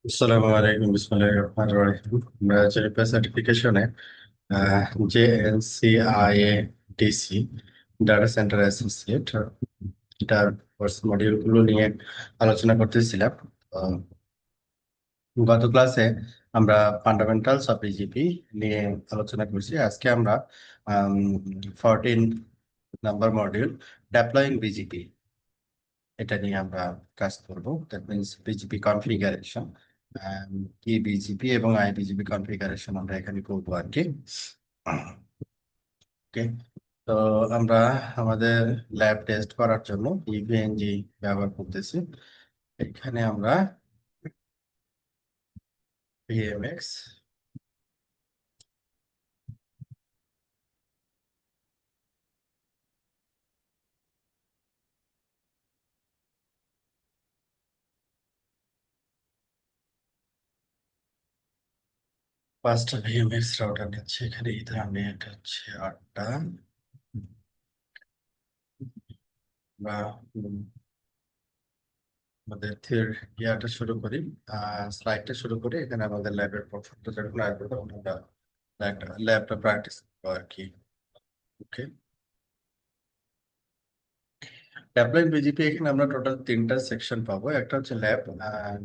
আসসালামু আলাইকুম বিসমিল্লাহির রহমানির রহিম। আমরা জেনিফার সার্টিফিকেশনে JNCIADC ডাটা সেন্টার অ্যাসোসিয়েট এটার কোর্স মডিউলগুলো নিয়ে আলোচনা করতেছিলাম। আহ, গত ক্লাসে আমরা ফান্ডামেন্টালস অফ বিজিপি নিয়ে আলোচনা করছি। আজকে আমরা 14 নাম্বার মডিউল ডেপ্লয়িং বিজিপি এটা নিয়ে আমরা কাজ করব। দ্যাট মিনস বিজিপি কনফিগারেশন, কি বিজিপি এবং আইবিজিপি কনফিগারেশন আমরা এখানে করবো আর কি। ওকে, তো আমরা আমাদের ল্যাব টেস্ট করার জন্য ইভিএনজি ব্যবহার করতেছি। এখানে আমরা ভিএমএক্স পাঁচটা ভিএমএক্স রাউটার নিচ্ছে। এখানে ইথারনেট হচ্ছে 8টা। বা আমাদের ইয়াটা শুরু করি, স্লাইডটা শুরু করি। এখানে আমাদের ল্যাবের প্রশ্নটা যখন আসবে তখন আমরা ল্যাবটা প্র্যাকটিস করবো আর কি। ওকে, অ্যাপ্লাইড বিজিপি এখানে আমরা টোটাল 3টা সেকশন পাবো। একটা হচ্ছে ল্যাব,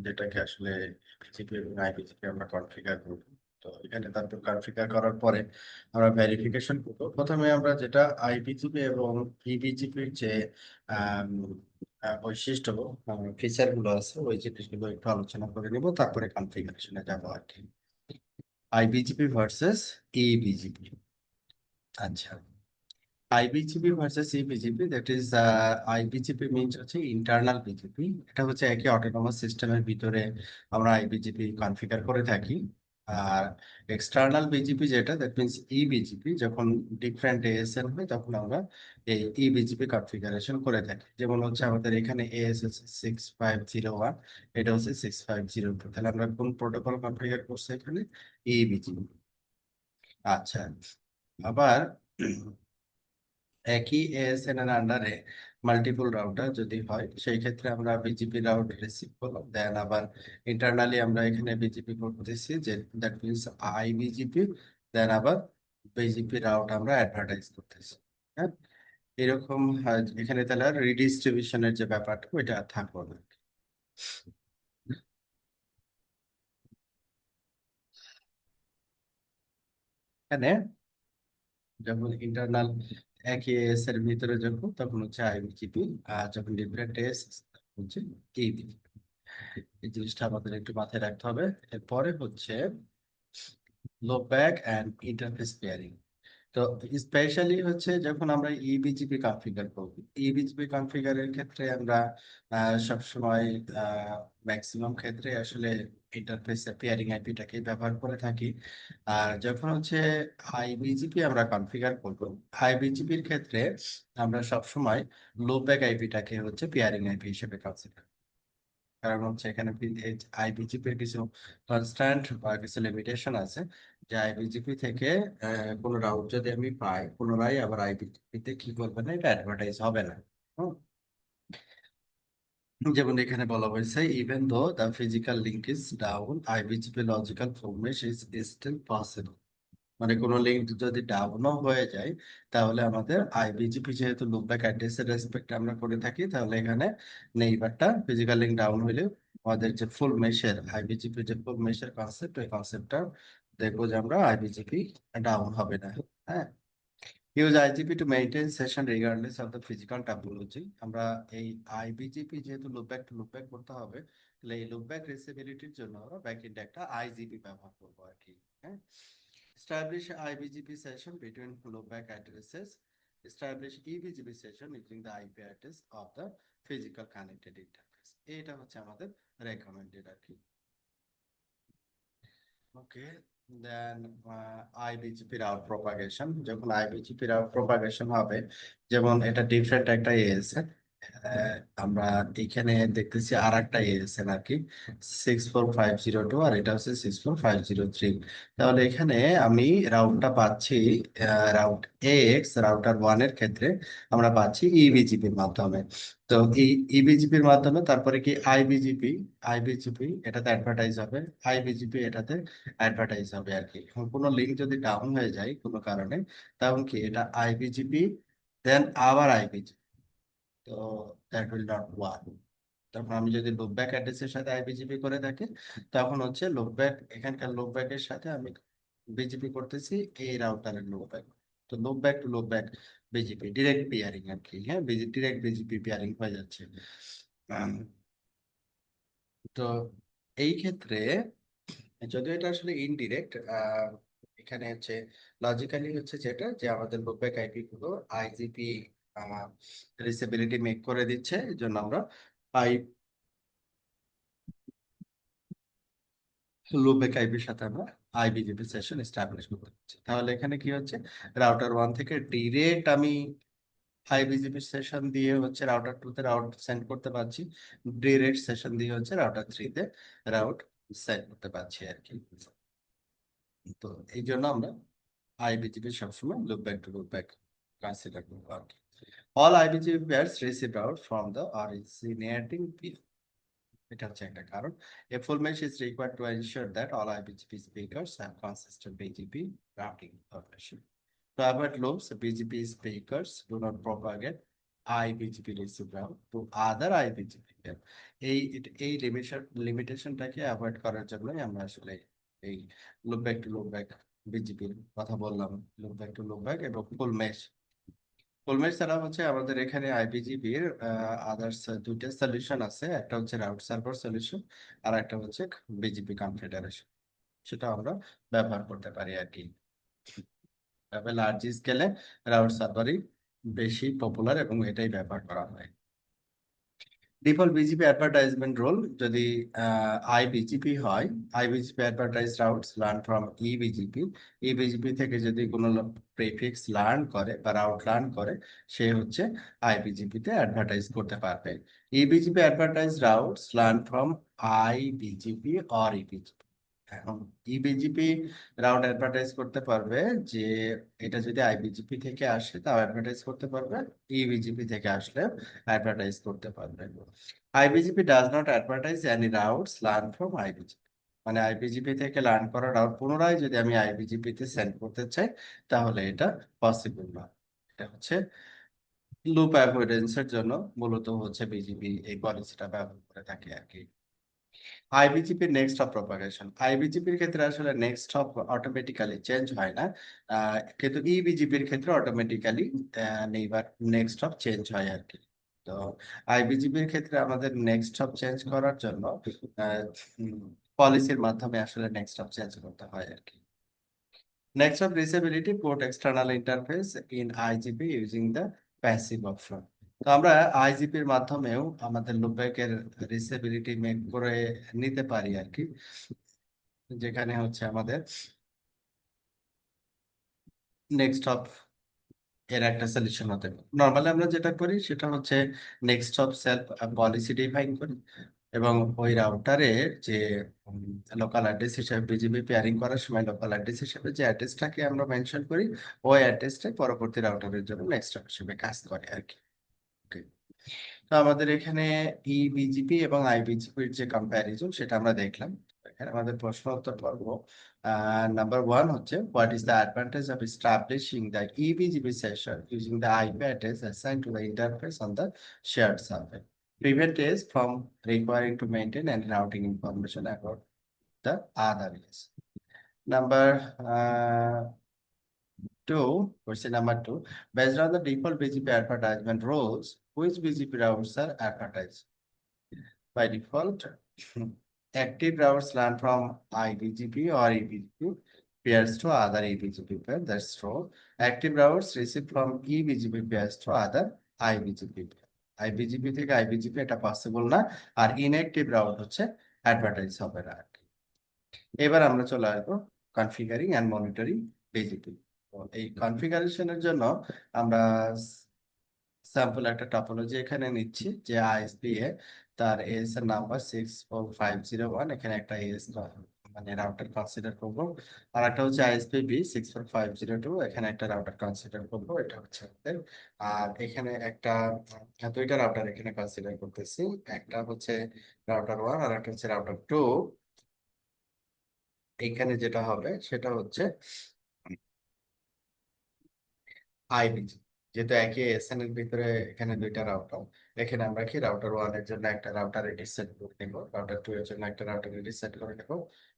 যেটাকে আসলে বিজিপি এবং আইবিজিপি আমরা কনফিগার করবো। তো এখানে তারপর কনফিগার করার পরে আমরা ভেরিফিকেশন করবো। প্রথমে আমরা যেটা আইবিজিপি এবং ইবিজিপির যে আম, বৈশিষ্ট্য ফিচার গুলো আছে ওই জিনিসগুলো একটু আলোচনা করে নিব, তারপরে কনফিগারেশনে যাবো আর কি। আইবিজিপি ভার্সেস ইবিজিপি। আচ্ছা, আইবিজিপি ভার্সেস ইবিজিপি, দ্যাট ইজ আইবিজিপি মিনস হচ্ছে ইন্টারনাল বিজিপি। এটা হচ্ছে একই অটোনোমাস সিস্টেমের ভিতরে আমরা আইবিজিপি কনফিগার করে থাকি। আর এক্সটার্নাল বিজিপি যেটা, দ্যাট মিনস ইবিজিপি, যখন ডিফারেন্ট এএসএল হয় তখন আমরা এই ইবিজিপি কনফিগারেশন করে থাকি। যেমন হচ্ছে আমাদের এখানে এএস হচ্ছে 6501, এটা হচ্ছে 6502। তাহলে আমরা কোন প্রোটোকল কনফিগার করছি এখানে? ইবিজিপি। আচ্ছা, আবার একই এএসএন এর আন্ডারে মাল্টিপল রাউটার যদি হয় সেই ক্ষেত্রে আমরা বিজিপি রাউট রিসিভ করলাম, দেন আবার ইন্টারনালি আমরা এখানে বিজিপি করতেছি, যে দ্যাট মিনস আইবিজিপি, দেন আবার বিজিপি রাউট আমরা অ্যাডভার্টাইজ করতেছি। হ্যাঁ, এরকম এখানে তাহলে রিডিস্ট্রিবিউশনের যে ব্যাপারটা ওইটা আর থাকলো না। এখানে যখন ইন্টারনাল একই এস এর ভিতরে যখন তখন হচ্ছে আইবিজিপি, আর যখন ডিফারেন্ট এস হচ্ছে ইবিজিপি। এই জিনিসটা আমাদের একটু মাথায় রাখতে হবে। এরপরে হচ্ছে লোব্যাক অ্যান্ড ইন্টারফেস পেয়ারিং। তো স্পেশালি হচ্ছে যখন আমরা ইবিজিপি কনফিগার করব, ইবিজিপি কনফিগারের ক্ষেত্রে আমরা সবসময় ম্যাক্সিমাম ক্ষেত্রে আসলে ইন্টারফেস পেয়ারিং আইপিটাকে ব্যবহার করে থাকি। আর যখন হচ্ছে আইবিজিপি আমরা কনফিগার করব, আইবিজিপির ক্ষেত্রে আমরা সবসময় লোব্যাক আইপিটাকে হচ্ছে পেয়ারিং আইপি হিসেবে কনসিডার। কারণ হচ্ছে এখানে আইবিজিপির কিছু কনস্ট্যান্ট বা কিছু লিমিটেশন আছে, যে আইবিজিপি থেকে কোনো রাউট যদি আমি পাই পুনরায় আবার আইবিজিপিতে কি করবে না, এটা অ্যাডভার্টাইজ হবে না। হুম, যেমন এখানে বলা হয়েছে even though the physical link is down iBGP logical format is still possible. মানে কোনো লিঙ্ক যদি ডাউনও হয়ে যায় তাহলে আমাদের আইবিজিপি যেহেতু লুপব্যাক অ্যাড্রেসের রেসপেক্ট আমরা করে থাকি, তাহলে এখানে নেইবারটা ফিজিক্যাল লিঙ্ক ডাউন হইলে আমাদের যে ফুল মেশের আইবিজিপি যে ফুল মেশের কনসেপ্ট, ওই কনসেপ্টটা দেখবো যে আমরা আইবিজিপি ডাউন হবে না। হ্যাঁ, use IGP to maintain session regardless of the physical topology. আমরা এই আইবিজিপি যেহেতু লুপব্যাক টু লুপব্যাক করতে হবে, তাহলে এই লুপব্যাক রিসেবিলিটির জন্য আমরা ব্যাকএন্ডে একটা আইজিপি ব্যবহার করবো আর কি। হ্যাঁ, establish IBGP session between loopback addresses, establish EBGP session using the IP address of the physical connected interface। এটা হচ্ছে আমাদের recommended আর কি। ওকে, দেন আইবিজিপি রাউট প্রপাগেশন। যখন আইবিজিপি রাউট প্রপাগেশন হবে, যেমন এটা ডিফারেন্ট একটা এএস, আমরা এখানে দেখতেছি আর একটা এসএন আর কি 64502, আর এটা হচ্ছে 64503। তাহলে এখানে আমি রাউটটা পাচ্ছি, রাউট এক্স রাউটার ওয়ান এর ক্ষেত্রে আমরা পাচ্ছি ইবিজিপির মাধ্যমে। তো এই ইবিজিপির মাধ্যমে তারপরে কি আইবিজিপি, আইবিজিপি এটাতে অ্যাডভার্টাইজ হবে, আইবিজিপি এটাতে অ্যাডভার্টাইজ হবে আর কি। কোনো লিঙ্ক যদি ডাউন হয়ে যায় কোনো কারণে, তখন কি এটা আইবিজিপি দেন আবার আইবিজিপি, তো দ্যাট উইল নট ওয়ার্ক। তখন আমি যদি লুপ ব্যাক অ্যাড্রেসের সাথে আইবিজিপি করে থাকি, তখন হচ্ছে লুপ ব্যাক, এখানকার লুপ ব্যাকের সাথে আমি বিজিপি করতেছি এই রাউটারের লুপ ব্যাক। তো loop back to loop back BGP direct peering আর কি, হ্যাঁ ডিরেক্ট বিজিপি পেয়ারিং হয়ে যাচ্ছে। আম, তো এই ক্ষেত্রে যদিও এটা আসলে ইনডিরেক্ট, এখানে হচ্ছে লজিক্যালি হচ্ছে যেটা যে আমাদের লুপ ব্যাক আইপি গুলো আইজিপি রিসেবিলিটি মেক করে দিচ্ছে, এই জন্য আমরা লুপব্যাক আইপির সাথে আমরা আইবিজিপি সেশন এস্টাবলিশ করতে পারছি। তাহলে এখানে কি হচ্ছে, রাউটার ওয়ান থেকে ডিরেক্ট আমি আইবিজিপি সেশন দিয়ে হচ্ছে রাউটার টু তে রাউট সেন্ড করতে পারছি, ডিরেক্ট সেশন দিয়ে হচ্ছে রাউটার থ্রি তে রাউট সেন্ড করতে পারছি আর কি। তো এই জন্য আমরা আইবিজিপি সবসময় লুপব্যাক টু লুপব্যাক কনসিডার করবো আর কি। All IBGP pairs received out from the originating peer. এটা হচ্ছে একটা কারণ। A full mesh is required to ensure that all IBGP speakers have consistent BGP routing information. To avoid loops, BGP speakers do not propagate IBGP received route to other IBGP pair. এই লিমিটেশনটাকে avoid করার জন্যই আমরা আসলে এই loop back to loop back বিজিপির কথা বললাম, loop back to loop back এবং ফুল মেশ। ফুলমেশ ছাড়া হচ্ছে আমাদের এখানে আইপিজিপির আদার্স দুইটা সলিউশন আছে, একটা হচ্ছে রাউট সার্ভার সলিউশন, আর একটা হচ্ছে বিজিপি কনফিগারেশন, সেটা আমরা ব্যবহার করতে পারি আর কি। তবে লার্জ স্কেলে রাউট সার্ভারই বেশি পপুলার এবং এটাই ব্যবহার করা হয়। ডিফল্ট বিজিপি অ্যাডভার্টাইজমেন্ট রোল যদি আইবিজিপি হয়, আইবিজিপি অ্যাডভার্টাইজ রাউটস লার্ন ফ্রম ইবিজিপি, ইবিজিপি থেকে যদি কোনো প্রিফিক্স লার্ন করে বা রাউট লার্ন করে, সে হচ্ছে আইবিজিপি তে অ্যাডভার্টাইজ করতে পারবে। EBGP advertise routes learn from IBGP or EBGP. এখন ইবিজিপি রাউট অ্যাডভার্টাইজ করতে পারবে যে এটা যদি আইবিজিপি থেকে আসে তাও অ্যাডভার্টাইজ করতে পারবে, ইবিজিপি থেকে আসলে অ্যাডভার্টাইজ করতে পারবে। IBGP does not advertise any routes learn from IBGP, মানে আইবিজিপি থেকে লার্ন করা রাউট পুনরায় যদি আমি আইবিজিপি তে সেন্ড করতে চাই, তাহলে এটা পসিবল না। এটা হচ্ছে লুপ অ্যাভয়েডেন্সের জন্য মূলত হচ্ছে বিজিপি এই পলিসিটা ব্যবহার করে থাকে আর কি। আইবিজিপির নেক্সট হপ প্রপাগেশন, আইবিজিপির ক্ষেত্রে আসলে নেক্সট হপ অটোমেটিক্যালি চেঞ্জ হয় না, কিন্তু ইবিজিপির ক্ষেত্রে automatically neighbour next hop change হয় আর কি। তো আইবিজিপির ক্ষেত্রে আমাদের নেক্সট হপ চেঞ্জ করার জন্য পলিসির মাধ্যমে আসলে নেক্সট হপ চেঞ্জ করতে হয় আর কি। Next up, reachability port external interface in IGP using the passive option. তো আমরা আইজিপির মাধ্যমেও আমাদের লুপব্যাকের রিচেবিলিটি মেক করে নিতে পারি আর কি, যেখানে হচ্ছে আমাদের নেক্সট হপ এর একটা সলিউশন হতে পারে। নর্মালি আমরা যেটা করি সেটা হচ্ছে next hop self policy define করি এবং ওই রাউটারের যে লোকাল অ্যাড্রেস হিসেবে বিজিবি পেয়ারিং করার সময় লোকাল অ্যাড্রেস হিসেবে যে অ্যাড্রেসটাকে আমরা মেনশন করি, ওই অ্যাড্রেসটাই পরবর্তী রাউটারের জন্য নেক্সট হপ হিসেবে কাজ করে আর কি। Okay. তো আমাদের এখানে ইবিজিপি এবং আইবিজিপির যে কম্প্যারিজন সেটা আমরা দেখলাম। এখানে আমাদের প্রশ্ন উত্তর পর্ব নাম্বার ওয়ান হচ্ছে, what is the advantage of establishing the EBGP session using the IP address assigned to the interface on the shared server prevent us from requiring to maintain any routing information about the other is. Number two, question number two, based on the default BGP advertisement rules, which BGP routes are advertised? By default, active routes learn from IBGP or EBGP pairs to other EBGP pair. That's true. Active routes receive from EBGP pairs to other IBGP pair. IBGP থেকে IBGP এটা possible না, আর inactive route হচ্ছে advertise হবে না আর কি। এবার আমরা চলে আসবো কনফিগারিং অ্যান্ড মনিটরিং বিজিপি। এই কনফিগারেশনের জন্য আমরা স্যাম্পল একটা টপোলজি এখানে নিচ্ছি যে আইএসপি এ তার এস এর নাম্বার 64501, এখানে একটা এস মানে রাউটার কনসিডার করবো। আর একটা হচ্ছে আইএসপি বি 64502, এখানে একটা রাউটার কনসিডার করবো, এটা হচ্ছে আমাদের। আর এখানে একটা দুইটা রাউটার এখানে কনসিডার করতেছি, একটা হচ্ছে রাউটার ওয়ান আর একটা হচ্ছে রাউটার টু। এখানে যেটা হবে সেটা হচ্ছে আইবিজি, যেহেতু একই এসএন এর ভিতরে এখানে দুইটা রাউটার, এখানে আমরা কি রাউটার ওয়ান এর জন্য একটা রাউটার এডি সেট করে নেব, রাউটার টু এর জন্য একটা রাউটার এডি সেট করে নেব।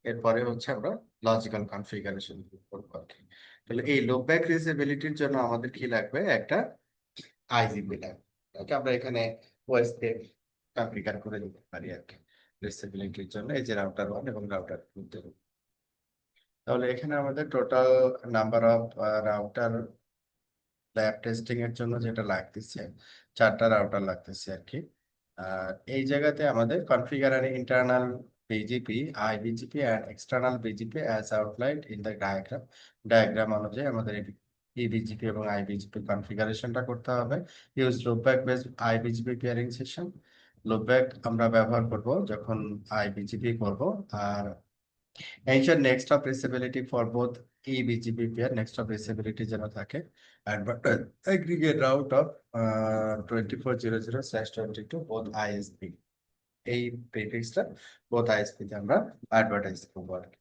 এরপরে হচ্ছে আমরা লজিক্যাল কনফিগারেশন করবো আর কি। তাহলে এই লুপ ব্যাক রিউজেবিলিটির জন্য আমাদের কি লাগবে, একটা আইজিপি লাগবে। এটা আমরা এখানে ওএসকে কনফিগার করে দিতে পারি আর কি রিউজেবিলিটির জন্য, এই যে রাউটার ওয়ান এবং রাউটার টু। তাহলে এখানে আমাদের total number of router lab testing এর জন্য যেটা লাগতেছে, চারটা রাউটার লাগতেছে আর কি। আর এই জায়গাতে আমাদের কনফিগার আর internal BGP, IBGP and external BGP as outlined in the diagram. Diagram অনুযায়ী আমাদের এই বিজিপি এবং আইবিজিপি কনফিগারেশনটা করতে হবে। Use loopback based IBGP peering session. Loopback আমরা ব্যবহার করব যখন আইবিজিপি করব। আর ensure next of traceability for both eBGP pair, next of traceability যেন থাকে। and but aggregate route of 2400/22 both ISP, এই প্রিফিক্সটা both ISP তে আমরা অ্যাডভার্টাইজ করবো আর কি।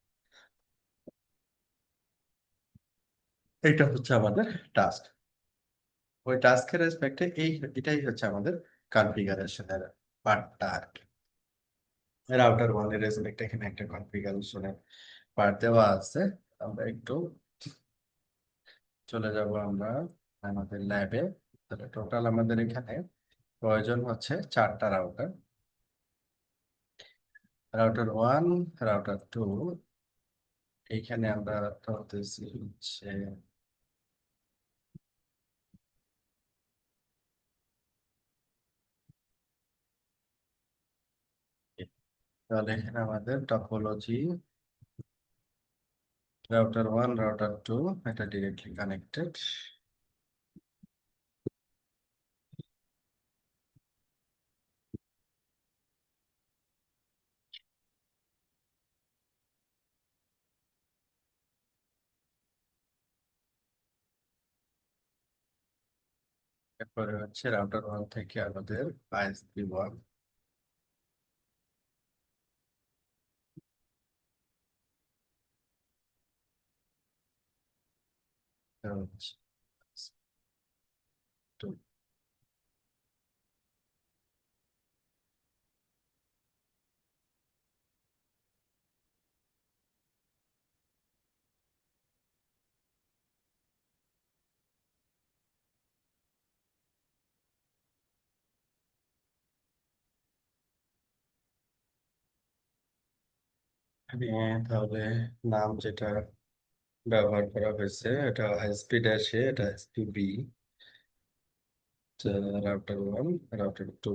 এইটা হচ্ছে আমাদের টাস্ক। ওই টাস্কের রেসপেক্টে এটাই হচ্ছে আমাদের কনফিগারেশনের পার্টটা আর কি। রাউটার ওয়ানের রেসপেক্টে এখানে একটা কনফিগারেশনের পার্ট দেওয়া আছে। আমরা একটু চলে যাব আমরা আমাদের ল্যাবে। তাহলে টোটাল আমাদের এখানে প্রয়োজন হচ্ছে চারটা router, router one, router two. এইখানে আমরা ধরতেছি হচ্ছে, তাহলে এখানে আমাদের topology router one, router two, এটা ডিরেক্টলি কানেক্টেড। এরপরে হচ্ছে রাউটার ওয়ান থেকে আমাদের আইএসপি ওয়ান হচ্ছে two। এখানে তাহলে নাম যেটা ব্যবহার করা হয়েছে এটা আইএসপি ড্যাশ এ, এটা ISP B, router one, router two.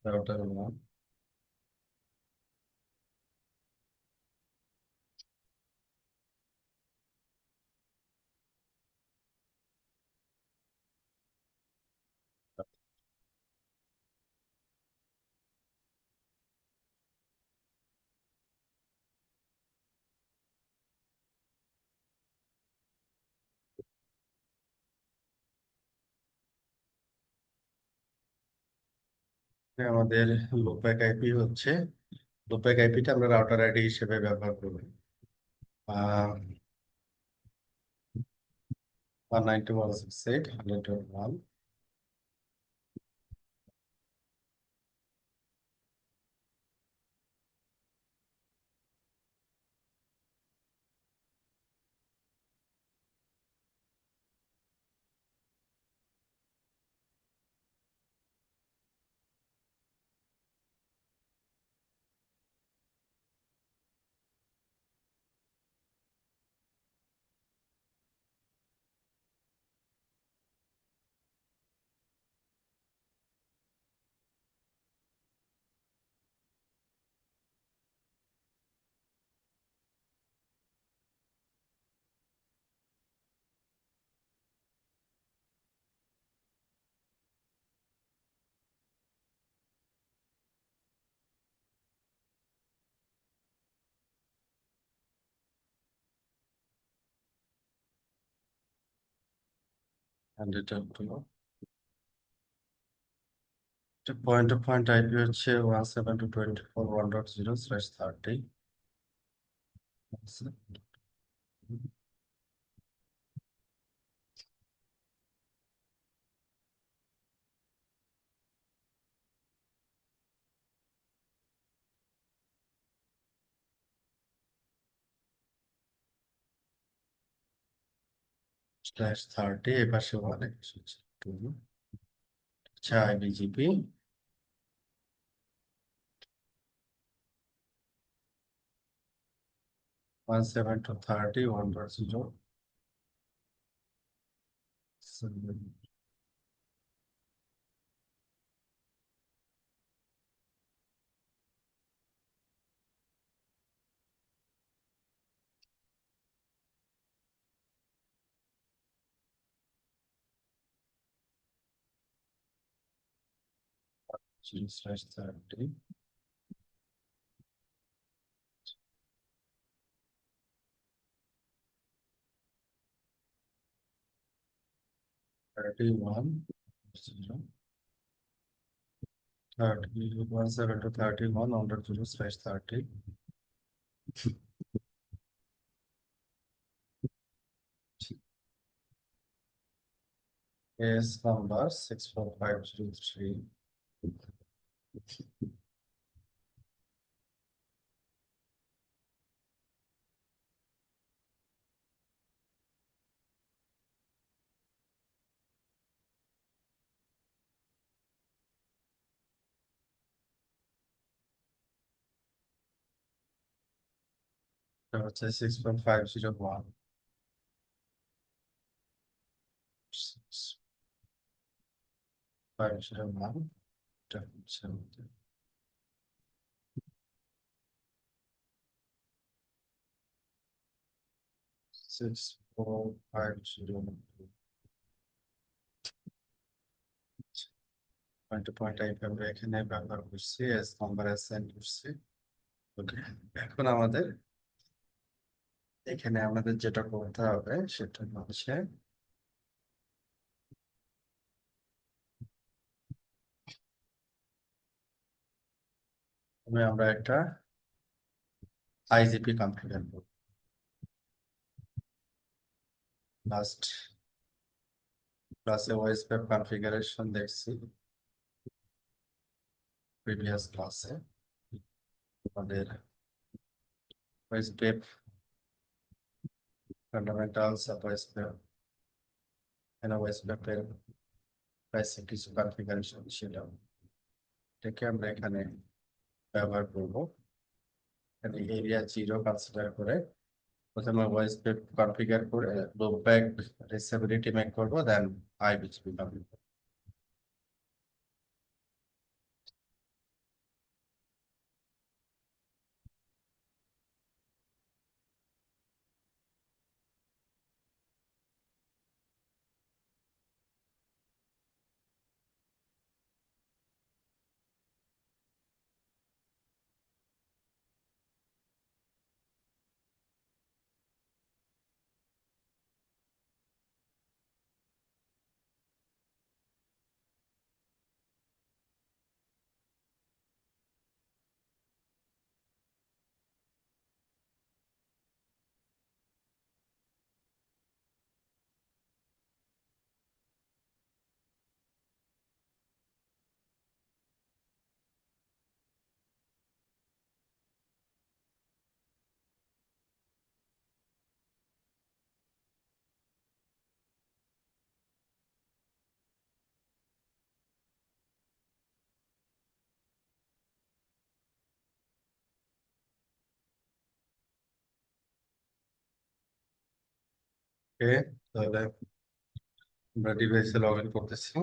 Router one, আমাদের লোকব্যাক আইপি হচ্ছে, লোকব্যাক আইপিটা আমরা রাউটার আইডি হিসেবে ব্যবহার করব। 19168, 101. And return to point IP হচ্ছে 172.24.1.0/30 /30 এ পাশে 1 2 আচ্ছা IBGP 172.30.1.0 0/30 31 0 30 172.31.0/30 case number 64503 এটা হচ্ছে 6.501 501 এটা হচ্ছে 6450 পয়েন্ট টু পয়েন্ট টাইপ আমরা এখানে ব্যবহার করছি এস নাম্বার অ্যাসাইন করছি ওকে এখন আমাদের যেটা করতে হবে সেটা হচ্ছে আমরা একটা আইজিপি কনফিগার করব লাস্ট ক্লাসে ওএস ওয়েব কনফিগারেশন দেখছি প্রিভিয়াস ক্লাসে আমাদের OSPF fundamentals of OSPF ওএস ওয়েবের বেসিক কিছু কনফিগারেশন ছিল এটাকে আমরা এখানে ব্যবহার করব এখানে এরিয়া 0 কনসিডার করে প্রথমে ভয়েস কনফিগার করে লুপ ব্যাক রিসেবিলিটি মেক করব দেন আইবিজিপি কনফিগার ওকে, তাহলে আমরা ডিভাইসে লগ ইন করতেছি।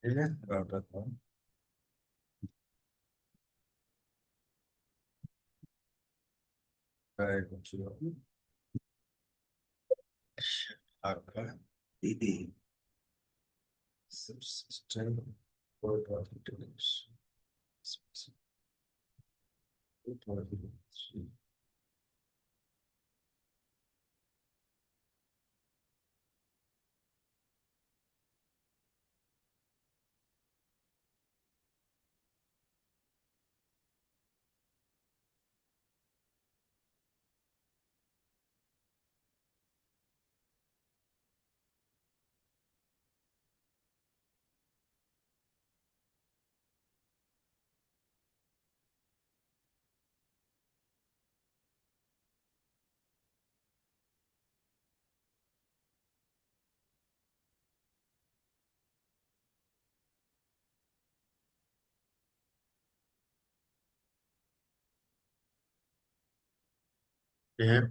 ঠিক আছে, রাউটার অন। ট্রাই করছি আমি। আচ্ছা, সিস্টেম পোর্ট অথেন্টিকেশন।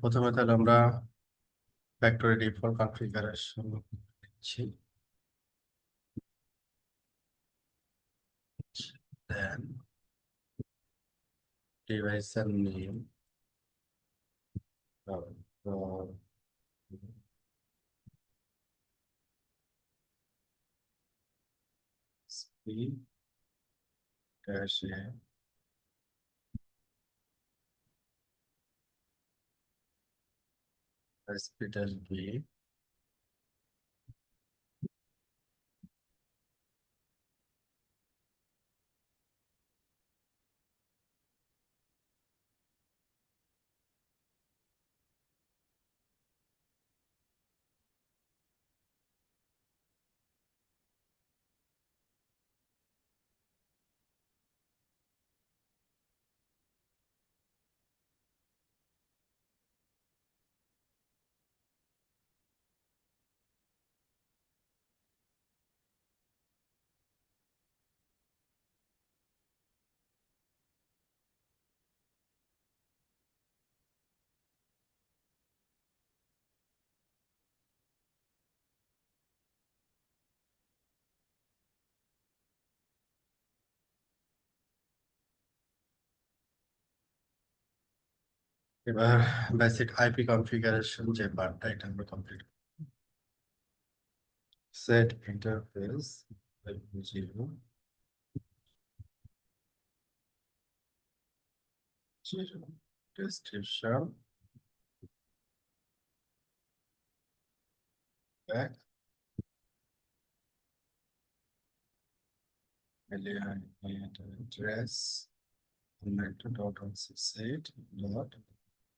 প্রথমে তাহলে আমরা ফ্যাক্টরি ডিফল্ট কনফিগারেশন দিচ্ছি, দেন ডিভাইসের নেম, তারপর স্পিড ড্যাশে স্পিড বি। এবার বেসিক আইপি কনফিগারেশন যে পার্টটা, এটা আমরা complete. Set interface 0 0 description back alien address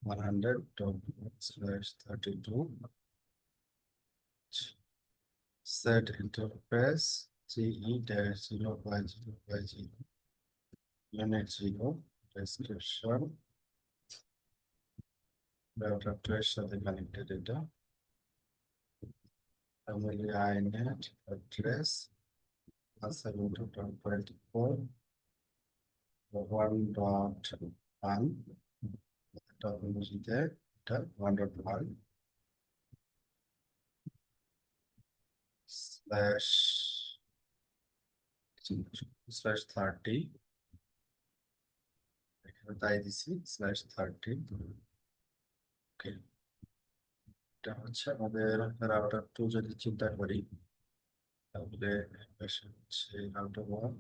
192.168.100./32 set interface GE-0 by 0 by 0 unit 0 description router সাথে কানেক্টেড এটা family inet address 172.24 1.1 টপোলজিতে এটা 1.1 স্ল্যাশ স্ল্যাশ 30, এখানে তাই দিছি /30। ওকে, এটা হচ্ছে আমাদের রাউটার 2। যদি চিন্তা করি তাহলে পাশে হচ্ছে রাউটার 1,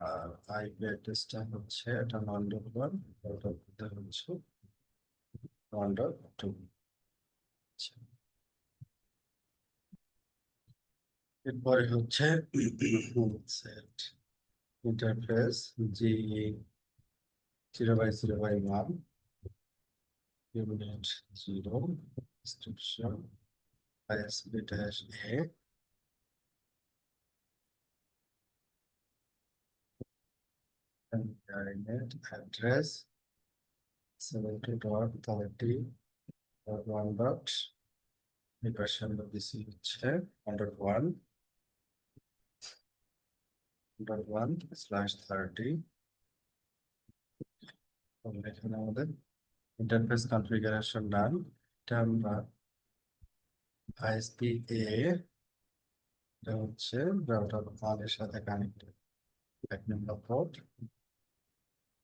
আর আইপি অ্যাড্রেসটা হচ্ছে এটা 1.1, রাউটার হচ্ছে 1.2। এরপরে হচ্ছে set interface GE 0 by 0 by 1 unit 0 description ISP dash A and net address 70.30.1 dot equation দিছি হচ্ছে 101.1/30 এখানে আমাদের ইন্টারফেস কনফিগারেশন ডান এটা আমরা ISP A এটা হচ্ছে রাউটার 1 এর সাথে কানেক্টেড 1 নম্বর পোর্ট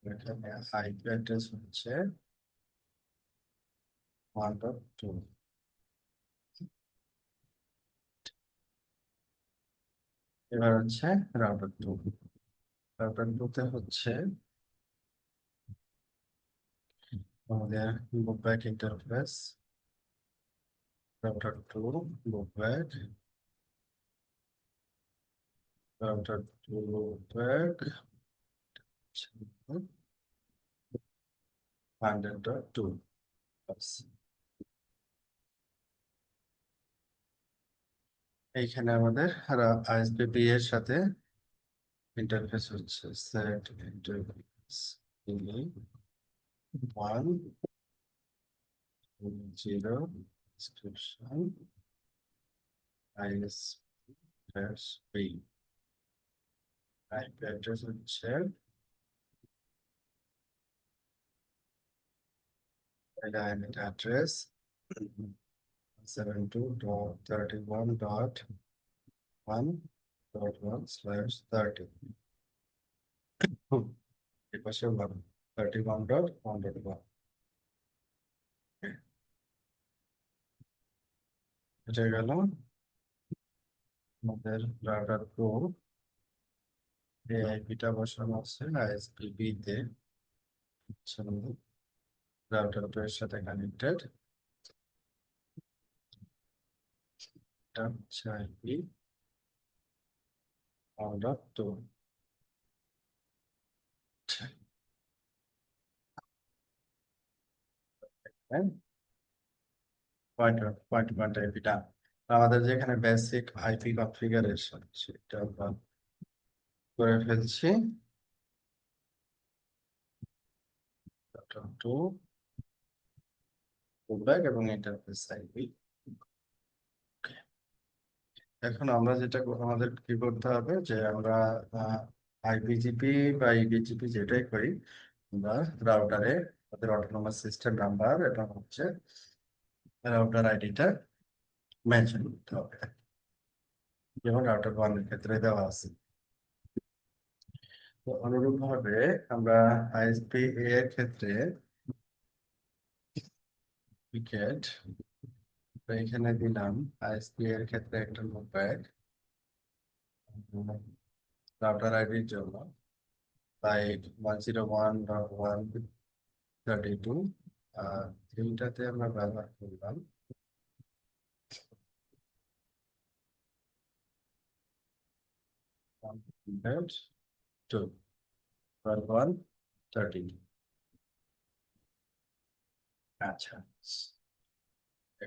এখানে আইপি অ্যাড্রেস হচ্ছে 1.2 এবার হচ্ছে রাউটার 2 রাউটার 2 তে হচ্ছে আমাদের loopback interface router 2 loopback router 2 loopback 100.2 এইখানে আমাদের ISP এর সাথে ইন্টারফেস হচ্ছে set interface 1 0 description ISP IP address হচ্ছে dynamic address 72.31.1.1/30 এপাশে 31.1.1 এটা গেল আমাদের রাউটার 2 এই আইপিটা বসানো আছে ISP B তে রাউটার 2 এর সাথে কানেক্টেড এটা হচ্ছে আইপি 1.2 পয়েন্ট আইপিটা আমাদের যেখানে বেসিক আইপি কনফিগারেশন সেটা আমরা করে ফেলছি 2 ব্যাক এবং ইন্টারফেস আইপি এখন আমরা যেটা আমাদের কি করতে হবে যে আমরা আইপিজিপি বা ইবিজিপি যেটাই করি আমরা রাউটারে আমাদের অটোনোমাস সিস্টেম নাম্বার এবং হচ্ছে রাউটার আইডিটা মেনশন করতে হবে যেমন রাউটার 1 এর ক্ষেত্রে দেওয়া আছে তো অনুরূপ ভাবে আমরা আইএসপি এর ক্ষেত্রে উইকেট এখানে দিলাম আইএসপি এর ক্ষেত্রে একটা লুপব্যাক রাউটার আইডির জন্য তাই 101.132 আর এইটাতে আমরা ব্যবহার করলাম 102.130 আচ্ছা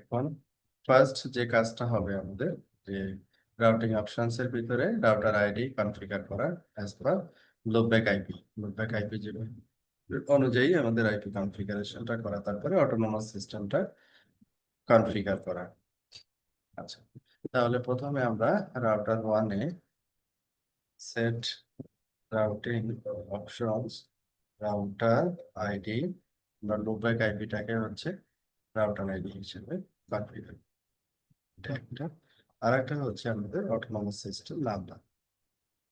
এখন ফার্স্ট যে কাজটা হবে আমাদের যে রাউটিং অপশনস এর ভিতরে রাউটার আইডি কনফিগার করা অ্যাজ পার লুপব্যাক আইপি যে অনুযায়ী আমাদের আইপি কনফিগারেশনটা করা তারপরে অটোনোমাস সিস্টেমটা কনফিগার করা আচ্ছা তাহলে প্রথমে আমরা রাউটার 1 এ set routing options router ID বা লুপব্যাক আইপিটাকে হচ্ছে রাউটার আইডি হিসেবে কনফিগার এটা একটা আর একটা হচ্ছে আমাদের অটোনোমাস সিস্টেম নামটা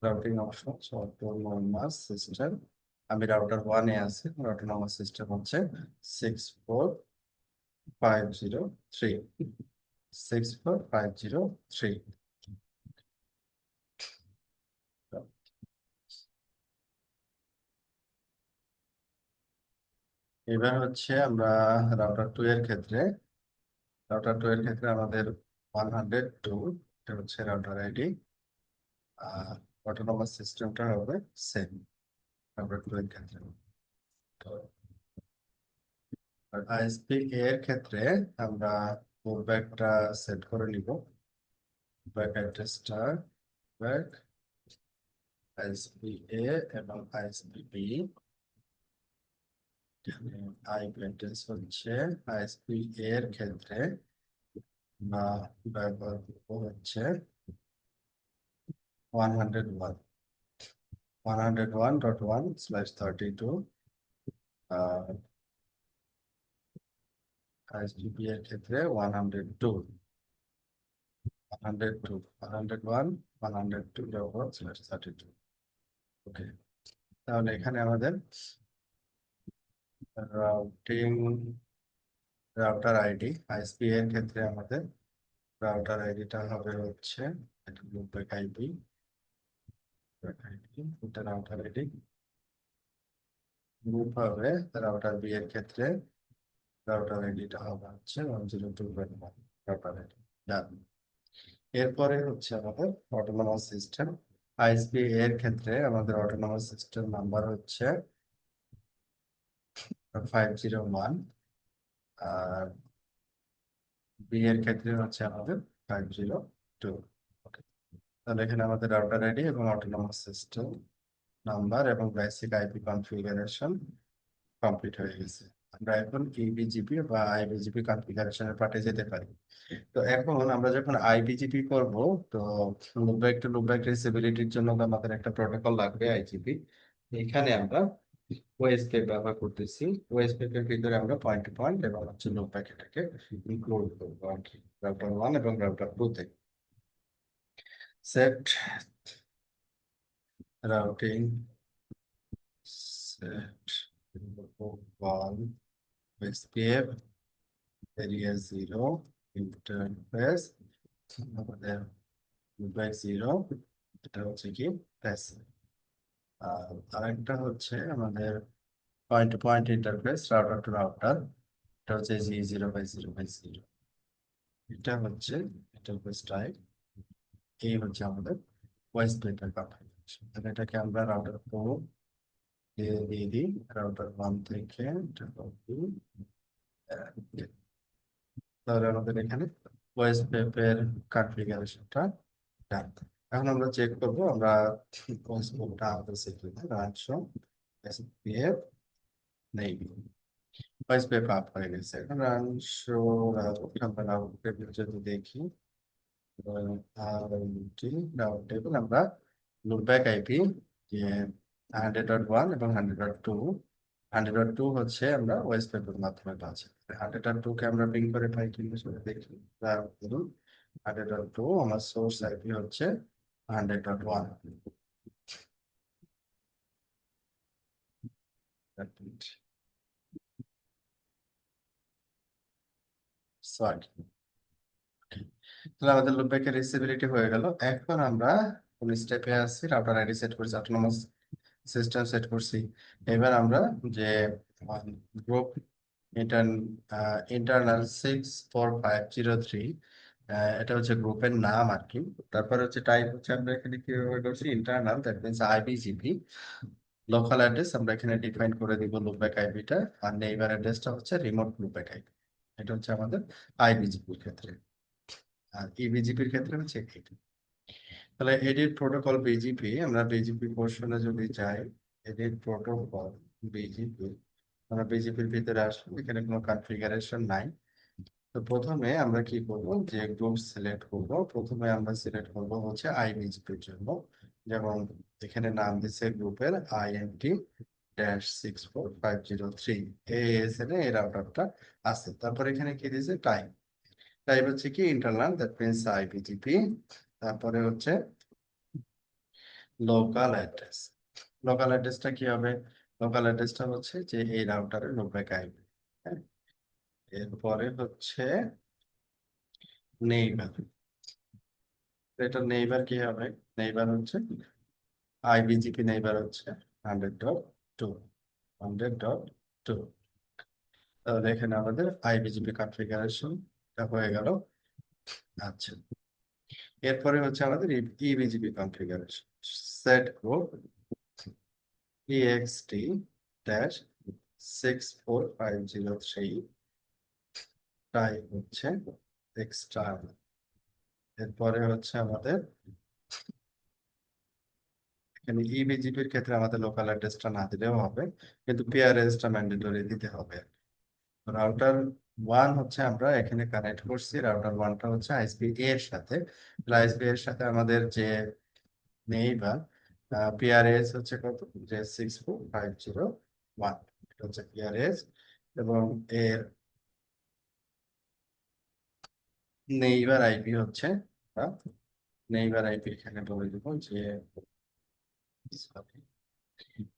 রাউটিং অপশনস অটোনোমাস সিস্টেম আমি রাউটার 1 এ আছি অটোনোমাস সিস্টেম হচ্ছে 64503 64503 এবার হচ্ছে আমরা রাউটার 2 এর ক্ষেত্রে আমাদের 102 এটা হচ্ছে রাউটার আইডি আর অটোনোমাস সিস্টেমটা হবে সেম রাউটার 2 এর ক্ষেত্রে তো আর আইএসপি এর ক্ষেত্রে আমরা ব্যাকটা সেট করে নিব। ব্যাক অ্যাড্রেসটা ব্যাক আইএসপিএ এবং আইএসপিবি। আইপি অ্যাড্রেস হচ্ছে আইএসপি এর ক্ষেত্রে না ব্যবহার হচ্ছে 101 101.1/32। আইএসপিবি এর ক্ষেত্রে 102.1.1/32। ওকে, তাহলে এখানে আমাদের রাউটিং রাউটার আইডি আইএসপি এর ক্ষেত্রে আমাদের রাউটার আইডিটা হবে হচ্ছে লুপব্যাক আইপি। এটা রাউটার আইডি। গ্রুপ হবে রাউটার বি এর ক্ষেত্রে রাউটার আইডিটা হবে হচ্ছে 102.1 রাউটার আইডি। ডান। এরপরে হচ্ছে আমাদের অটোনমাস সিস্টেম আইএসপি এর ক্ষেত্রে আমাদের অটোনমাস সিস্টেম নাম্বার হচ্ছে 501, আর বি এর ক্ষেত্রে হচ্ছে আমাদের 502। তাহলে এখানে আমাদের রাউটার আইডি এবং অটোনমাস সিস্টেম নাম্বার এবং বেসিক আইপি কনফিগারেশন কমপ্লিট হয়ে গেছে। আমরা এখন ইবিজিপি বা আইবিজিপি কনফিগারেশনের পার্টে যেতে পারি। তো এখন আমরা যখন আইবিজিপি করব, তো লুপব্যাক রিসিবিলিটির জন্য আমাদের একটা প্রোটোকল লাগবে আইজিপি। এখানে আমরা ওএসপি ব্যবহার করতেছি। ওএসপি এর ভিতরে আমরা পয়েন্ট টু পয়েন্ট এবং হচ্ছে লুপব্যাক এটাকে ইনক্লুড করবো আর কি, রাউটার 1 এবং রাউটার 2 তে। Set routing set 1 OSPF area 0 interface আমাদের লুপব্যাক 0, এটা হচ্ছে কি প্যাসিভ। আর আরেকটা হচ্ছে আমাদের point to point interface router two router, এটা হচ্ছে G0/0/0। এটা হচ্ছে ইন্টারফেস টাইপ। এই হচ্ছে আমাদের ভয়েস পেপার কনফিগারেশন। তাহলে এটাকে আমরা রাউটার 4 দিয়ে দিই, রাউটার 1 থেকে তাহলে আমাদের এখানে ভয়েস পেপের কনফিগারেশনটা ডান। এখন আমরা চেক করবো আমরা ভয়েস পেপটা আমাদের সেটিংয়ে রানশো এসপিএফ নেই, ভয়েস পেপ আপ হয়ে গেছে। এখন রানশো আমরা যদি দেখি আমরা লুপব্যাক আইপি যে 100.1 এবং 100.2, 100.2 হচ্ছে আমরা ওয়েস্ট পেপের মাধ্যমে পাচ্ছি। 100.2 কে আমরা পিং করে পাই কিনা সেটা দেখি। ধরুন 100.2 আমার সোর্স আইপি হচ্ছে 100.1। সরি, তাহলে আমাদের লুপব্যাকের রিসিবিলিটি হয়ে গেল। এখন আমরা কোন স্টেপে আছি, রাউটার আইডি সেট করছি, অটোনমাস সিস্টেম সেট করছি। এবার আমরা যে গ্রুপ ইন্টারনাল 64503, এটা হচ্ছে গ্রুপের নাম আর কি। তারপর হচ্ছে টাইপ হচ্ছে আমরা এখানে কিভাবে করছি, internal, that means IBGP. Local address আমরা এখানে ডিফাইন করে দিব লুপব্যাক আইপিটা, আর নেইবার অ্যাড্রেসটা হচ্ছে রিমোট লুপব্যাক আইপি। এটা হচ্ছে আমাদের আইবিজিপির ক্ষেত্রে। আর ইবিজিপির ক্ষেত্রে হচ্ছে এটা। তাহলে এডিট প্রোটোকল বিজিপি, আমরা বিজিপি পোর্শনে যদি যাই, এডিট প্রোটোকল বিজিপি, আমরা বিজিপির ভিতরে আসবো। এখানে কোনো কনফিগারেশন নাই। তো প্রথমে আমরা কি করব, যে গ্রুপ সিলেক্ট করব। প্রথমে আমরা সিলেক্ট করব হচ্ছে আইবিজিপির জন্য, যেমন এখানে নাম দিচ্ছে গ্রুপের INT -64503 ASN এ এই রাউটারটা আছে। তারপর এখানে কি দিয়েছে, টাইপ। টাইপ হচ্ছে কি ইন্টারনাল, দ্যাট মিনস আইবিজিপি। তারপরে হচ্ছে লোকাল অ্যাড্রেস। লোকাল অ্যাড্রেসটা কি হবে, লোকাল অ্যাড্রেসটা হচ্ছে যে এই রাউটারের লুপব্যাক আইপি। এরপরে হচ্ছে নেইবার। এটা নেইবার কি হবে, নেইবার হচ্ছে আইবিজিপি নেইবার হচ্ছে 100.2 100.2। তাহলে এখানে আমাদের আইবিজিপি কনফিগারেশন হয়ে গেল। আচ্ছা, এরপরে হচ্ছে আমাদের EBGP configuration. Set group EXT-64503, type হচ্ছে এক্সটার্নাল। এরপরে হচ্ছে আমাদের এখানে ইবিজিপির ক্ষেত্রে আমাদের লোকাল অ্যাড্রেসটা না দিলেও হবে, কিন্তু পিআরএসটা ম্যান্ডেটরি দিতে হবে। রাউটার ওয়ান হচ্ছে আমরা এখানে কানেক্ট করছি, রাউটার ওয়ানটা হচ্ছে আইএসপি এর সাথে। আইএসপি এর সাথে আমাদের যে নেইবার পিআরএস হচ্ছে কত, যে 64501, এটা হচ্ছে পিআরএস। এবং এর নেইবার আইপি হচ্ছে, নেইবার আইপি এখানে বলে দিব যে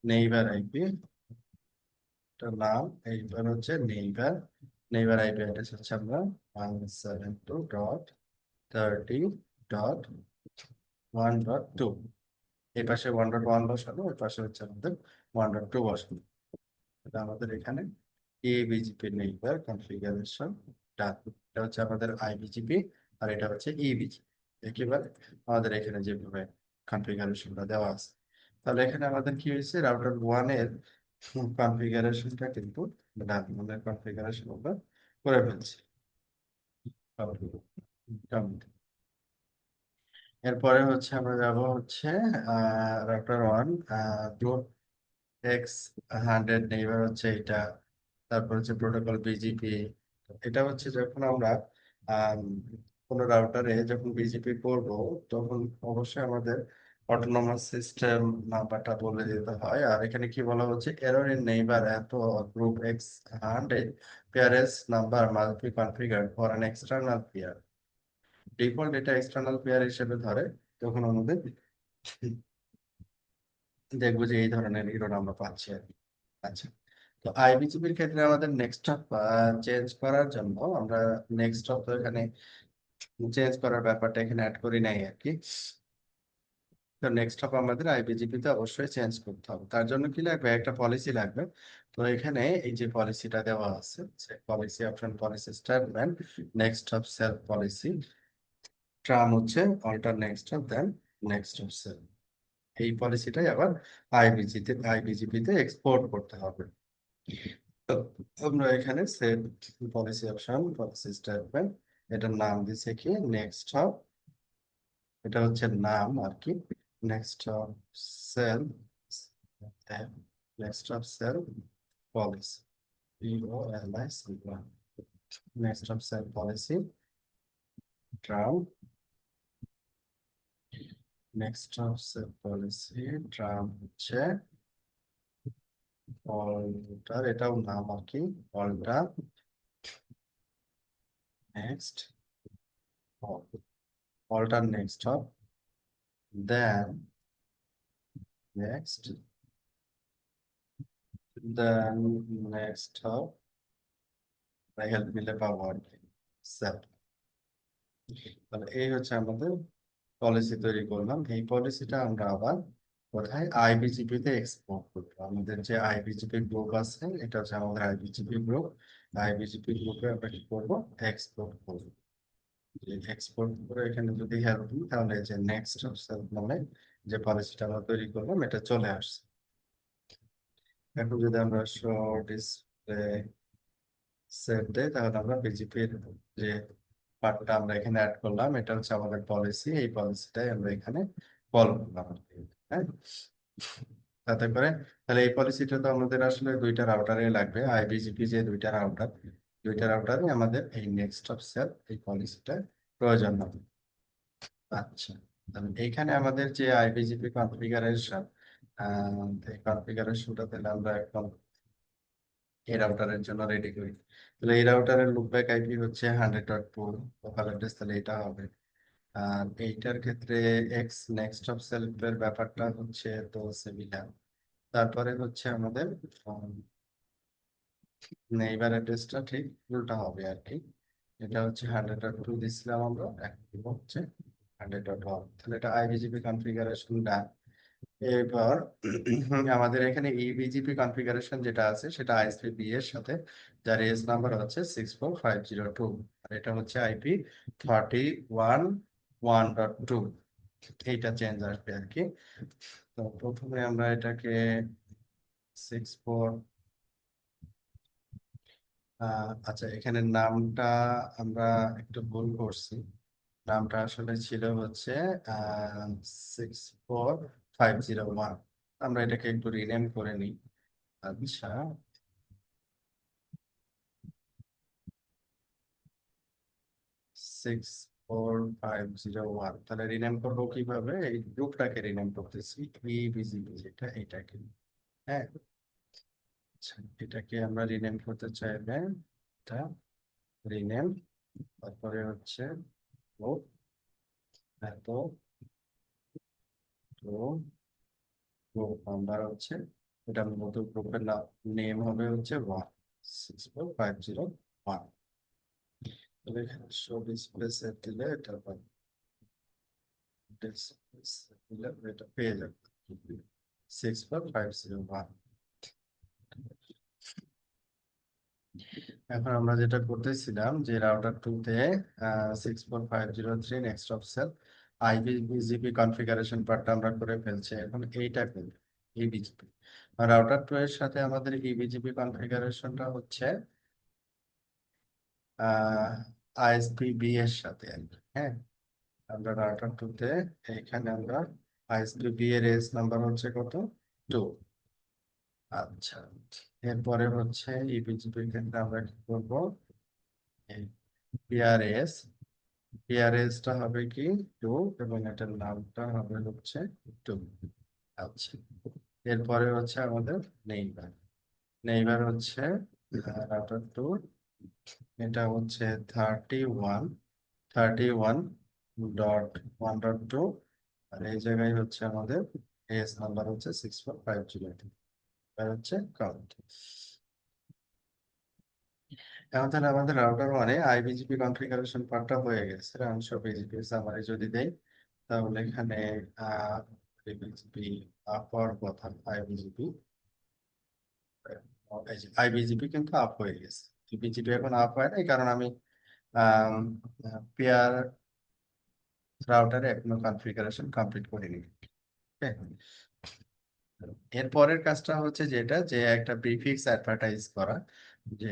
নেইবার আইপি নাম, এইবার হচ্ছে নেইবার। নেইবার আইপি অ্যাড্রেস হচ্ছে আমরা 172.30.1.2। এই পাশে 1.1 বসানো, ওই পাশে হচ্ছে আমাদের 1.2 বসানো। এটা আমাদের এখানে এবিজিপি নেইবার কনফিগারেশন ডান। এটা হচ্ছে আমাদের আইবিজিপি, আর এটা হচ্ছে ইবিজিপি। একেবারে আমাদের এখানে যেভাবে কনফিগারেশনটা দেওয়া আছে, তাহলে এখানে আমাদের কি হয়েছে, রাউটার ওয়ান এর কনফিগারেশনটা কিন্তু ডান, মানে কনফিগারেশন আমরা করে ফেলছি। এরপরে হচ্ছে আমরা যাব হচ্ছে router one group X 100 neighbour হচ্ছে এটা। তারপর হচ্ছে প্রোটোকল বিজিপি। এটা হচ্ছে যখন আমরা আম, কোনো রাউটারে যখন বিজিপি করব, তখন অবশ্যই আমাদের অটোনমাস সিস্টেম নাম্বারটা বলে দিতে হয়। আর এখানে কি বলা হচ্ছে, এরর ইন নেইবার এত group X 100 peer AS number must be configured for an external peer. Default এটা এক্সটার্নাল পেয়ার হিসেবে ধরে, তখন আমাদের দেখবো যে এই ধরনের এরর আমরা পাচ্ছি আর কি। আচ্ছা, তো আইবিজিপির ক্ষেত্রে আমাদের নেক্সট হপ চেঞ্জ করার জন্য আমরা নেক্সট হপ তো এখানে চেঞ্জ করার ব্যাপারটা এখানে অ্যাড করি নাই আর কি। তো নেক্সট হপ আমাদের আইবিজিপি তে অবশ্যই চেঞ্জ করতে হবে। তার জন্য কি লাগবে, একটা পলিসি লাগবে। তো এখানে এই যে পলিসিটা দেওয়া আছে, policy option, policy statement, next hop self policy, term হচ্ছে alter next hop then next hop self. এই পলিসিটাই আবার আইবিজিপি তে এক্সপোর্ট করতে হবে। তো আমরা এখানে set policy option, policy statement, এটার নাম দিছে কি নেক্সট হপ, এটা হচ্ছে নাম আর কি। Next hop self, next hop self policy, POLIC, next hop self policy term, next hop self policy term হচ্ছে অল্টার, এটাও নাম আর কি, alter next hop, alter next hop then next, then next হব হেল্প মিলে পাবো আর কি সেট। তাহলে এই হচ্ছে আমাদের পলিসি তৈরি করলাম। এই পলিসিটা আমরা আবার কোথায়, আইবিজিপি তে এক্সপোর্ট করবো। আমাদের যে আইবিজিপি গ্রুপ আছে, এটা হচ্ছে আমাদের আইবিজিপি গ্রুপ। আইবিজিপি গ্রুপে আমরা কি করবো, এক্সপোর্ট করবো। এক্সপোর্ট করে এখানে যদি হেল্প দিই, তাহলে যে নেক্সট নামে যে পলিসিটা আমরা তৈরি করলাম, এটা চলে আসছে। এখন যদি আমরা শো ডিসপ্লে সেভ দেয়, তাহলে আমরা বিজেপির যে পার্টটা আমরা এখানে অ্যাড করলাম, এটা হচ্ছে আমাদের পলিসি। এই পলিসিটাই আমরা এখানে ফলো করলাম আর কি। হ্যাঁ, তাতে করে তাহলে এই পলিসিটা তো আমাদের আসলে দুইটা রাউটারে লাগবে। আইবিজিপি যে দুইটা রাউটার, দুইটা রাউটারে আমাদের এই নেক্সট অফ সেল এই পলিসিটা প্রয়োজন হবে। আচ্ছা, তাহলে এইখানে আমাদের যে আইবিজিপি কনফিগারেশন, এই কনফিগারেশনটা তাহলে আমরা এখন এই রাউটারের জন্য রেডি করি। তাহলে এই রাউটারের লুপব্যাক আইপি হচ্ছে 100.2 লোকাল অ্যাড্রেস, তাহলে এটা হবে। আর এইটার ক্ষেত্রে এক্স নেক্সট অফ সেলফের ব্যাপারটা হচ্ছে তো সিমিলার। তারপরে হচ্ছে আমাদের নেইবার অ্যাড্রেসটা ঠিক উল্টা হবে আর কি। এটা হচ্ছে 100.2 দিছিলাম আমরা, এখন দিব হচ্ছে 100.1। তাহলে এটা আইবিজিপি কনফিগারেশন ডান। এবার আমাদের এখানে ইবিজিপি কনফিগারেশন যেটা আছে, সেটা আইএসপি এর সাথে, যার এস নাম্বার হচ্ছে 64502, আর এটা হচ্ছে আইপি 31.1.2। এইটা চেঞ্জ আসবে আর কি। তো প্রথমে আমরা এটাকে 64 আচ্ছা, এখানে নামটা আমরা একটু ভুল করছি। নামটা আসলে ছিল হচ্ছে 64501। আমরা এটাকে একটু রিনেম করে নিই। আচ্ছা, 64501 তাহলে রিনেম করবো কিভাবে? এই গ্রুপটাকে রিনেম করতেছি, ইবিজিবি যেটা, এটাকে। হ্যাঁ, আচ্ছা, এটাকে আমরা রিনেম করতে চাইলে এটা রিনেম, তারপরে হচ্ছে গ্রুপ, এত গ্রুপ, গ্রুপ নাম্বার হচ্ছে, এটার মতো গ্রুপের নেম হবে হচ্ছে 1, 64501। তাহলে এখানে শো ডিসপ্লে সেট দিলে এটা পাবে, ডিসপ্লে সেট দিলে এটা পেয়ে যাবে 64501। এখন আমরা যেটা করতেছিলাম যে রাউটার 2 তে 64503 নেক্সট অফ সেল আইবিজিপি কনফিগারেশন পার্টটা আমরা করে ফেলছি। এখন এইটা করব, এই বিজিপি রাউটার 2 এর সাথে আমাদের এই বিজিপি কনফিগারেশনটা হচ্ছে আইএসপি এর সাথে আর কি। হ্যাঁ, আমরা রাউটার 2 তে এখানে আমরা আইএসপি এর এস নাম্বার হচ্ছে কত, 2। আচ্ছা, এরপরে হচ্ছে এই বিজিপির ক্ষেত্রে আমরা কি করবো, পিআরএস, পিআরএসটা হবে কি 2, এবং এটার নামটা হবে হচ্ছে 2। আচ্ছা, এরপরে হচ্ছে আমাদের নেইবার, নেইবার হচ্ছে রাউটার 2, এটা হচ্ছে 31.1.1.2, আর এই জায়গায় হচ্ছে আমাদের এস নাম্বার হচ্ছে 64502, হচ্ছে কাউন্ট। এখন তাহলে আমাদের রাউটার মানে আইবিজিপি কনফিগারেশন পার্টটা হয়ে গেছে। অংশ বিজিপি সামারি যদি দেই, তাহলে এখানে আইবিজিপি আপ হওয়ার কথা, আইবিজিপি আইবিজিপি কিন্তু আপ হয়ে গেছে। বিজিপি এখন আপ হয় নাই, কারণ আমি পেয়ার রাউটারে এখনো কনফিগারেশন কমপ্লিট করিনি। Okay? এর পরের কাজটা হচ্ছে যেটা, যে একটা প্রিফিক্স অ্যাডভার্টাইজ করা, যে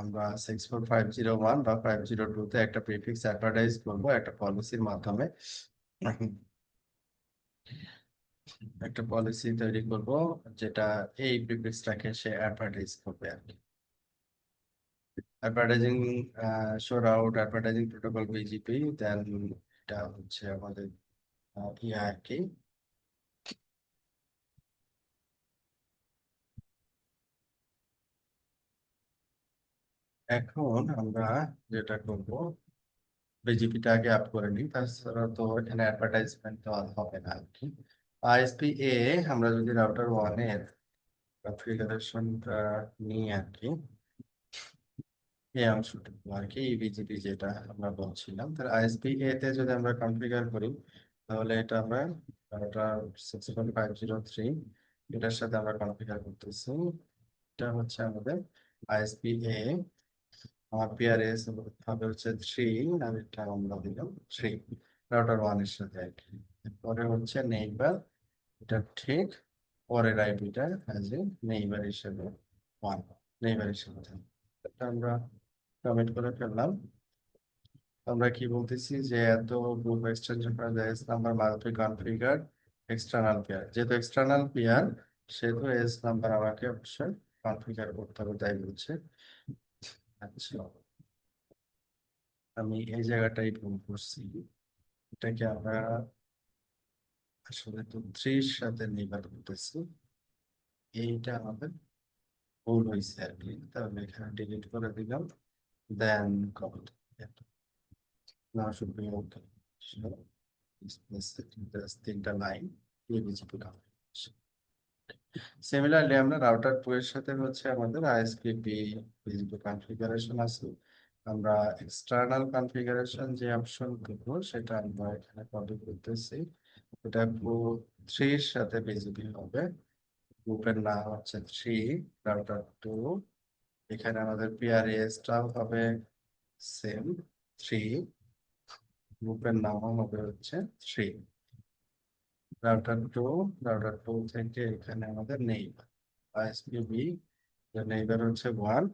আমরা 64501 বা 502 তে একটা প্রিফিক্স অ্যাডভার্টাইজ করবো একটা পলিসির মাধ্যমে। একটা পলিসি তৈরি করব, যেটা এই প্রিফিক্সটাকে সে অ্যাডভার্টাইজ করবে আর কি। অ্যাডভার্টাইজিং শোর আউট অ্যাডভার্টাইজিং প্রোটোকল বিজিপি, দেন এটা হচ্ছে আমাদের ইয়ে আর কি। এখন আমরা যেটা করব, বিজেপিটা আগে আপ করে নিই, তাছাড়া তো এখানে অ্যাডভার্টাইজমেন্ট তো আর হবে না আর কি। আইএসপি এ আমরা যদি রাউটার 1 এর কনফিগারেশনটা নিই আর কি, এই অংশটুকু আর কি, বিজেপি যেটা আমরা বলছিলাম, তাহলে আইএসপি এ তে যদি আমরা কনফিগার করি, তাহলে এটা আমরা রাউটার 6.503 এটার সাথে আমরা কনফিগার করতেছি। এটা হচ্ছে আমাদের আইএসপি এ, আমার পিআরএস হবে হচ্ছে 3, আর এটা আমরা দিলাম 3 রাউটার 1 এর সাথে আর কি। পরে হচ্ছে নেইবার, এটা ঠিক পরের আইপিটা অ্যাজ এ নেইবার হিসেবে 1, নেইবার হিসেবে থাকবে। এটা আমরা কমেন্ট করে ফেললাম। আমরা কি বলতেছি, যে এত গ্রুপ এক্সটেনশন করা যায় number multi configure external pair, যেহেতু এক্সটার্নাল পেয়ার সেহেতু এস নাম্বার আমাকে অবশ্যই কনফিগার করতে হবে, তাই বলছে। আচ্ছা, আমি এই জায়গাটাই ভুল করছি, এটাকে আমরা আসলে তো 3-র সাথে নির্ভর করতেছি, এইটা আমাদের ভুল হয়েছে আর কি। তাহলে এখানে ডিলিট করে দিলাম, then comment, now should be okay. So this 3টা লাইন এবিজিপি কনফিগারেশন। সিমিলারলি আমরা রাউটার 2 এর সাথে হচ্ছে আমাদের আইএসপি বিজিপি কনফিগারেশন আছে। আমরা এক্সটার্নাল কনফিগারেশন যে অপশন দেবো সেটা আমরা এখানে কপি করতেছি। এটা গ্রুপ 3 এর সাথে বিজিপি হবে, গ্রুপের নাম হচ্ছে 3 রাউটার 2। এখানে আমাদের পিআরএসটাও হবে সেম 3, গ্রুপের নামও হবে হচ্ছে 3 রাউটার 2। রাউটার 2 থেকে এখানে আমাদের নেইবার আইএসপি বি, নেইবার হচ্ছে 1,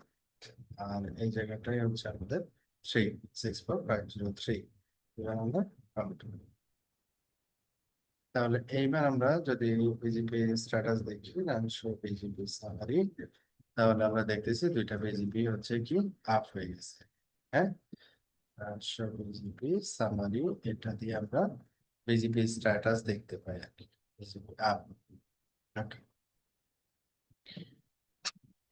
আর এই জায়গাটাই হচ্ছে আমাদের 3 64503 এবার আমরা কাউন্ট করি। তাহলে এইবার আমরা যদি বিজিপি স্ট্যাটাস দেখি, শো বিজিপি সামারি, তাহলে আমরা দেখতেছি দুইটা বিজিপি হচ্ছে কি আপ হয়ে গেছে। হ্যাঁ, শো বিজিপি সামারি, এটা দিয়ে আমরা বিজিপি স্ট্যাটাস দেখতে পাই আর কি, বিজিপি আপ।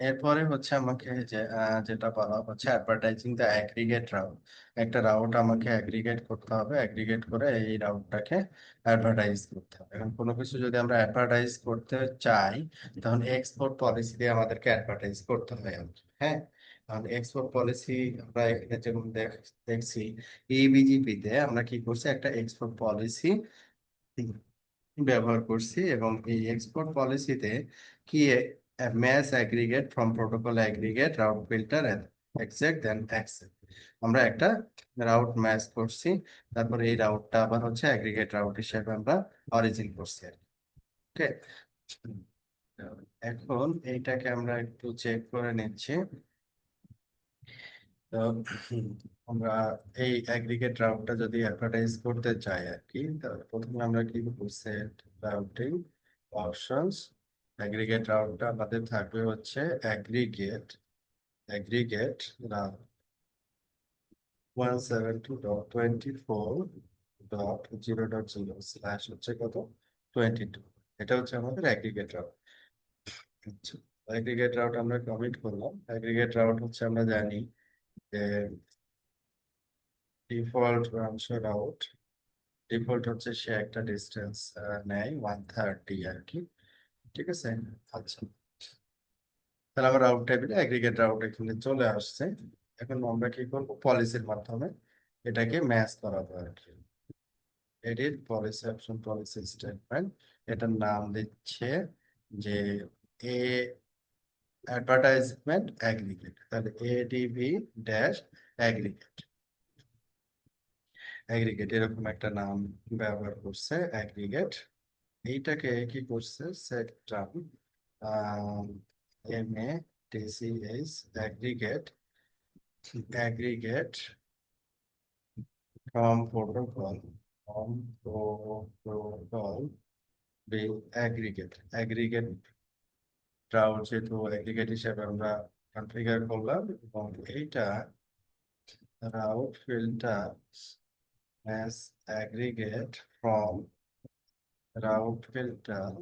এরপরে হচ্ছে আমাকে যে যেটা বলা হচ্ছে অ্যাডভার্টাইজিং দ্য অ্যাগ্রিগেট রাউট, একটা রাউট আমাকে অ্যাগ্রিগেট করতে হবে, অ্যাগ্রিগেট করে এই রাউটটাকে অ্যাডভার্টাইজ করতে হবে। এখন কোনো কিছু যদি আমরা অ্যাডভার্টাইজ করতে চাই, তখন এক্সপোর্ট পলিসি দিয়ে আমাদেরকে অ্যাডভার্টাইজ করতে হয় আর কি। হ্যাঁ, কারণ এক্সপোর্ট পলিসি আমরা এখানে যেমন দেখছি ইবিজিপি তে আমরা কি করছি, একটা এক্সপোর্ট পলিসি ব্যবহার করছি, এবং এই এক্সপোর্ট পলিসিতে কি match aggregate from protocol aggregate route filter exact then accept, আমরা একটা রাউট ম্যাচ করছি, তারপর এই রাউটটা আবার হচ্ছে অ্যাগ্রিগেট রাউট হিসেবে আমরা অরিজিন করছি আর ওকে। এখন এইটাকে আমরা একটু চেক করে নিচ্ছি। তো আমরা এই অ্যাগ্রিগেট রাউটটা যদি অ্যাডভার্টাইজ করতে চাই আর কি, তাহলে প্রথমে আমরা কি করব, সেট রাউটিং অপশনস, অ্যাগ্রিগেট রাউটটা আমাদের থাকবে হচ্ছে অ্যাগ্রিগেট অ্যাগ্রিগেট রাউট 172.24.0.0 স্ল্যাশ হচ্ছে কত 22, এটা হচ্ছে আমাদের অ্যাগ্রিগেট রাউট। অ্যাগ্রিগেট রাউট আমরা কমিট করলাম। অ্যাগ্রিগেট রাউট হচ্ছে আমরা জানি যে ডিফল্ট অংশ রাউট, ডিফল্ট হচ্ছে সে একটা ডিস্টেন্স নেয় 130 আর কি, ঠিক আছে। আচ্ছা, তাহলে আমার রাউট টেবিলে অ্যাগ্রিগেট রাউট এখানে চলে আসছে। এখন আমরা কি করব, পলিসির মাধ্যমে এটাকে ম্যাচ করাবো আর কি। Edit policy option, policy statement, এটার নাম দিচ্ছে যে এ অ্যাডভার্টাইজমেন্ট অ্যাগ্রিগেট, তাহলে এডিভি ড্যাশ অ্যাগ্রিগেট, অ্যাগ্রিগেট এরকম একটা নাম ব্যবহার করছে অ্যাগ্রিগেট। এইটাকে কি করছে, set term M A TCS aggregate, aggregate from protocol, from protocol B aggregate, aggregate টাও যেহেতু অ্যাগ্রিগেট হিসেবে আমরা কনফিগার করলাম, এবং এইটা route filter as aggregate from route filter,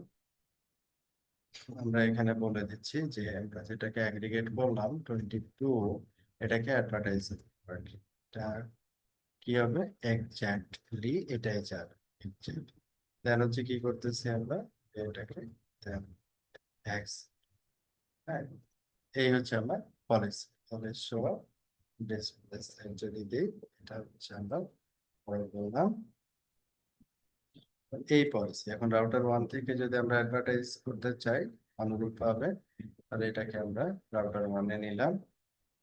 আমরা এখানে বলে দিচ্ছি যে আমরা যেটাকে অ্যাগ্রিগেট করলাম 22, এটাকে অ্যাডভার্টাইজ পার্টি, এটা কি হবে, এক্স্যাক্টলি এটাই যাবে, এক্স্যাক্ট। দেন হচ্ছে কি করতেছি আমরা, এটাকে দেন এক্স, হ্যাঁ, এই হচ্ছে আমরা পলিসি, তাহলে শো ডিসপ্লে যদি দিই, এটা হচ্ছে আমরা পরে বললাম এই পলিসি। এখন রাউটার 1 থেকে যদি আমরা অ্যাডভার্টাইজ করতে চাই অনুরূপ ভাবে, তাহলে এটাকে আমরা রাউটার 1 এ নিলাম।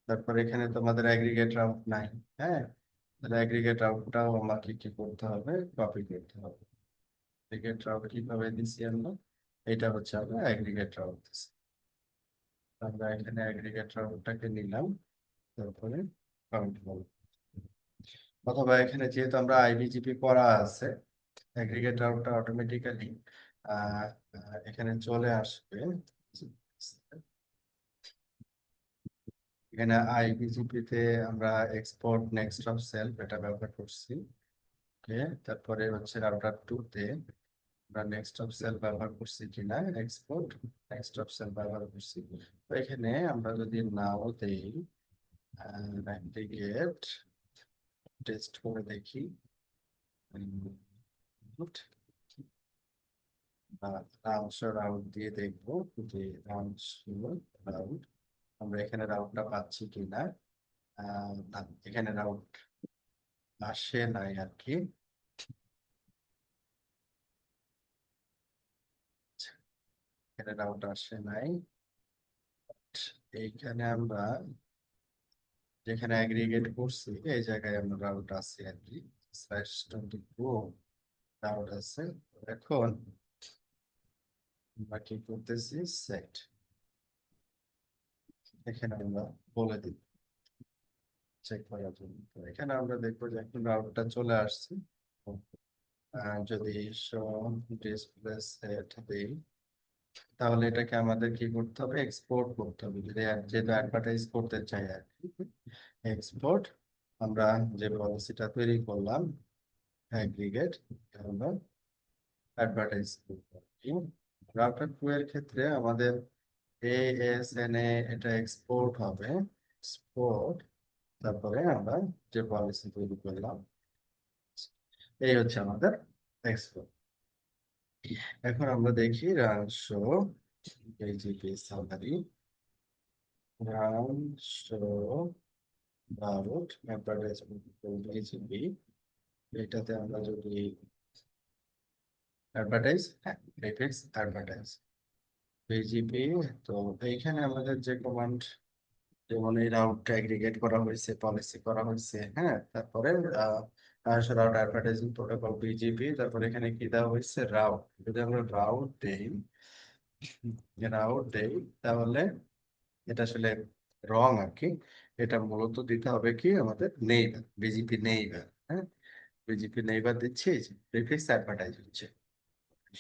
তারপর এখানে তোমাদের অ্যাগ্রিগেট রাউট নাই, হ্যাঁ, তাহলে অ্যাগ্রিগেট রাউটটাও আমাকে কি করতে হবে, কপি করতে হবে। অ্যাগ্রিগেট রাউট কিভাবে দিচ্ছি আমরা, এটা হচ্ছে আমরা অ্যাগ্রিগেট রাউট দিচ্ছি, আমরা এখানে অ্যাগ্রিগেট রাউটটাকে নিলাম, তারপরে কাউন্ট করব, অথবা এখানে যেহেতু আমরা আইবিজিপি করা আছে, অ্যাগ্রিগেট রাউটটা অটোমেটিক্যালি এখানে চলে আসবে। এখানে আইবিজিপি তে আমরা এক্সপোর্ট নেক্সট অফ সেলফ এটা ব্যবহার করছি, ওকে। তারপরে হচ্ছে রাউটার 2 তে আমরা নেক্সট অফ সেল ব্যবহার করছি কিনা, এক্সপোর্ট নেক্সট অফ সেল ব্যবহার করছি। তো এখানে আমরা যদি নাও দেই অ্যাগ্রিগেট, টেস্ট করে দেখি, রাউন্ড রাউট দিয়ে দেখবো যে রাউট আমরা এখানে রাউটটা পাচ্ছি কিনা। না, এখানে রাউট আসে নাই আর কি, এখানে রাউট আসে নাই। এইখানে আমরা যেখানে অ্যাগ্রিগেট করছি এই জায়গায় আমরা রাউট আছে আর কি, /22 রাউট আছে। এখন আমরা কি করতেছি, সেট, এখানে আমরা বলে দিই চেক করার জন্য। তো এখানে আমরা দেখবো যে এখন রাউটটা চলে আসছে। যদি ডিসপ্লে সেট দিই, তাহলে এটাকে আমাদের কি করতে হবে, এক্সপোর্ট করতে হবে, যদি যেহেতু অ্যাডভার্টাইজ করতে চাই আর কি। এক্সপোর্ট, আমরা যে পলিসিটা তৈরি করলাম অ্যাগ্রিগেট, আমরা অ্যাডভার্টাইজ করবো। রাউটার 2 এর ক্ষেত্রে আমাদের ASNA এটা এক্সপোর্ট হবে, এক্সপোর্ট, তারপরে আমরা যে পলিসি তৈরি করলাম, এই হচ্ছে আমাদের এক্সপোর্ট। এখন আমরা দেখি run show BGP summary, run show out advertisement BGP, এটাতে আমরা যদি অ্যাডভার্টাইজ, হ্যাঁ প্রিফিক্স অ্যাডভার্টাইজ বিজিপি। তো এইখানে আমাদের যে কমান্ড, যেমন এই রাউটটা এগ্রিগেট করা হয়েছে, পলিসি করা হয়েছে, হ্যাঁ, তারপরে রাউট অ্যাডভার্টাইজিং প্রোটোকল বিজিপি, তারপরে এখানে কি দেওয়া হয়েছে, রাউট। যদি আমরা রাউট দেই তাহলে এটা আসলে রং আর কি। এটা মূলত দিতে হবে কি আমাদের নেইবার, বিজিপি নেইবার, হ্যাঁ, বিজিপি নেইবার দিচ্ছি, প্রিফিক্স অ্যাডভার্টাইজ হচ্ছে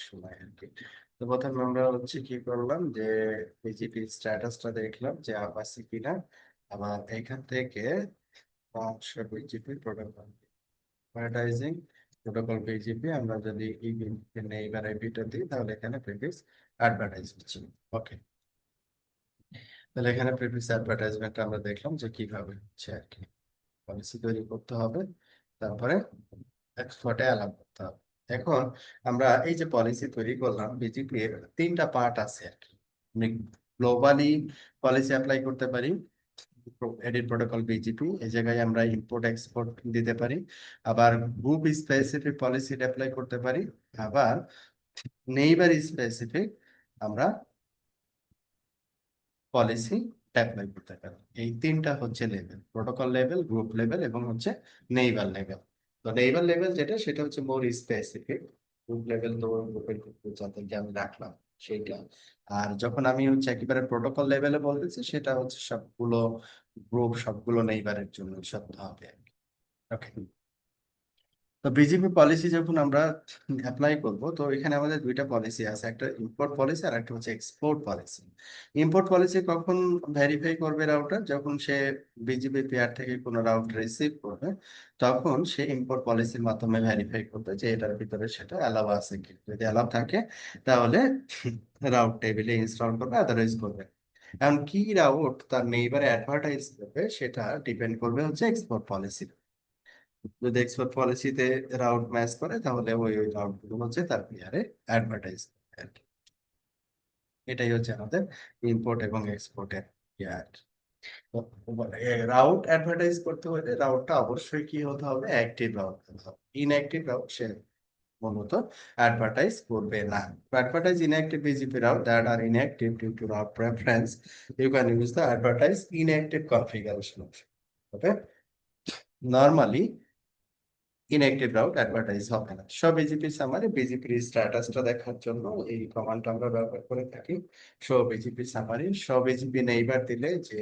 সময় আর কি। তো প্রথমে আমরা হচ্ছে কি করলাম, যে বিজিপি স্ট্যাটাসটা দেখলাম যে আবাসিক কিনা। আবার এখান থেকে BGP protocol advertising protocol BGP, আমরা যদি এই নেইবার আইপিটা দিই তাহলে এখানে প্রিফিক্স অ্যাডভার্টাইজ হচ্ছে। ওকে, তাহলে এখানে প্রিফিক্স অ্যাডভার্টাইজমেন্ট আমরা দেখলাম যে কিভাবে হচ্ছে আর কি। পলিসি তৈরি করতে হবে, তারপরে এক্সপোর্টে অ্যালাউ করতে হবে। এখন আমরা এই যে পলিসি তৈরি করলাম বিজিপি এর 3টা পার্ট আছে আর কি। আমি গ্লোবালি পলিসি অ্যাপ্লাই করতে পারি, এডিট প্রোটোকল বিজিপি, এই জায়গায় আমরা ইম্পোর্ট এক্সপোর্ট দিতে পারি। আবার গ্রুপ স্পেসিফিক পলিসি অ্যাপ্লাই করতে পারি। আবার নেইবার স্পেসিফিক আমরা পলিসি অ্যাপ্লাই করতে পারি। এই 3টা হচ্ছে level, protocol level, group level এবং হচ্ছে নেইবার লেভেল। তো নেইবার লেভেল যেটা, সেটা হচ্ছে মোর স্পেসিফিক। গ্রুপ লেভেল তো গ্রুপের যাদেরকে আমি রাখলাম সেইটা। আর যখন আমি হচ্ছে একেবারে প্রোটোকল লেভেলে বলতেছি, সেটা হচ্ছে সবগুলো গ্রুপ, সবগুলো নেইবারের জন্য সত্য হবে। ওকে, তো বিজিপি পলিসি যখন আমরা অ্যাপ্লাই করব, তো এখানে আমাদের 2টা পলিসি আছে, একটা ইম্পোর্ট পলিসি আর একটা হচ্ছে এক্সপোর্ট পলিসি। ইম্পোর্ট পলিসি কখন ভেরিফাই করবে রাউটার, যখন সে বিজিপি পেয়ার থেকে কোনো রাউটার রিসিভ করবে, তখন সে ইম্পোর্ট পলিসির মাধ্যমে ভেরিফাই করবে যে এটার ভিতরে সেটা অ্যালাউ আছে কি। যদি অ্যালাউ থাকে তাহলে রাউট টেবিলে ইনস্টল করবে, আদারওয়াইজ করবে। এখন কি রাউট তার নেইবারে অ্যাডভার্টাইজ করবে, সেটা ডিপেন্ড করবে হচ্ছে এক্সপোর্ট পলিসি। যদি এক্সপোর্ট পলিসিতে রাউট ম্যাচ করে, তাহলে ওই রাউট গুলো হচ্ছে তার পেয়ারে অ্যাডভার্টাইজ আর কি। এটাই হচ্ছে আমাদের ইম্পোর্ট এবং এক্সপোর্টের পেয়ার। রাউট অ্যাডভার্টাইজ করতে হলে রাউটটা অবশ্যই কি হতে হবে, অ্যাক্টিভ রাউট হতে হবে। ইনঅ্যাক্টিভ রাউট সে মূলত অ্যাডভার্টাইজ করবে না। To advertise inactive BGP route that are inactive due to route preference, you can use the advertise inactive configuration option. Okay, normally inactive route advertise হবে না। সব বিজিপি সামারি, বিজিপির স্ট্যাটাসটা দেখার জন্য এই কমান্ডটা আমরা ব্যবহার করে থাকি। শো বিজিপি সামারি, সব বিজিপি নেইবার দিলে যে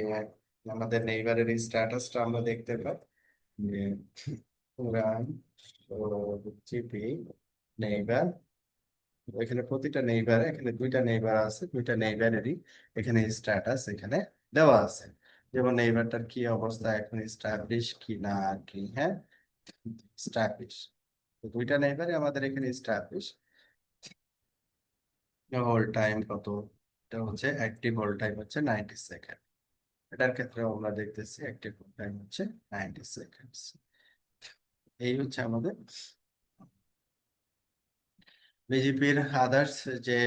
আমাদের নেইবারের এই স্ট্যাটাসটা আমরা দেখতে পাই, যে রান বিজিপি নেইবার। এখানে প্রতিটা নেইবার, এখানে 2টা নেইবার আছে, 2টা নেইবারেরই এখানে স্ট্যাটাস এখানে দেওয়া আছে। যেমন নেইবারটার কি অবস্থা এখন, স্টাবলিশ কি না আর কি, হ্যাঁ, স্টাবলিশ। তো 2টা নেইবারে আমাদের এখানে স্টাবলিশ। হোল্ড টাইম কত, এটা হচ্ছে অ্যাক্টিভ হোল্ড টাইম হচ্ছে 90 সেকেন্ড। এটার ক্ষেত্রে আমরা দেখতেছি অ্যাক্টিভ হোল্ড টাইম হচ্ছে 90 সেকেন্ড। এই হচ্ছে আমাদের বিজেপির আদার্স যে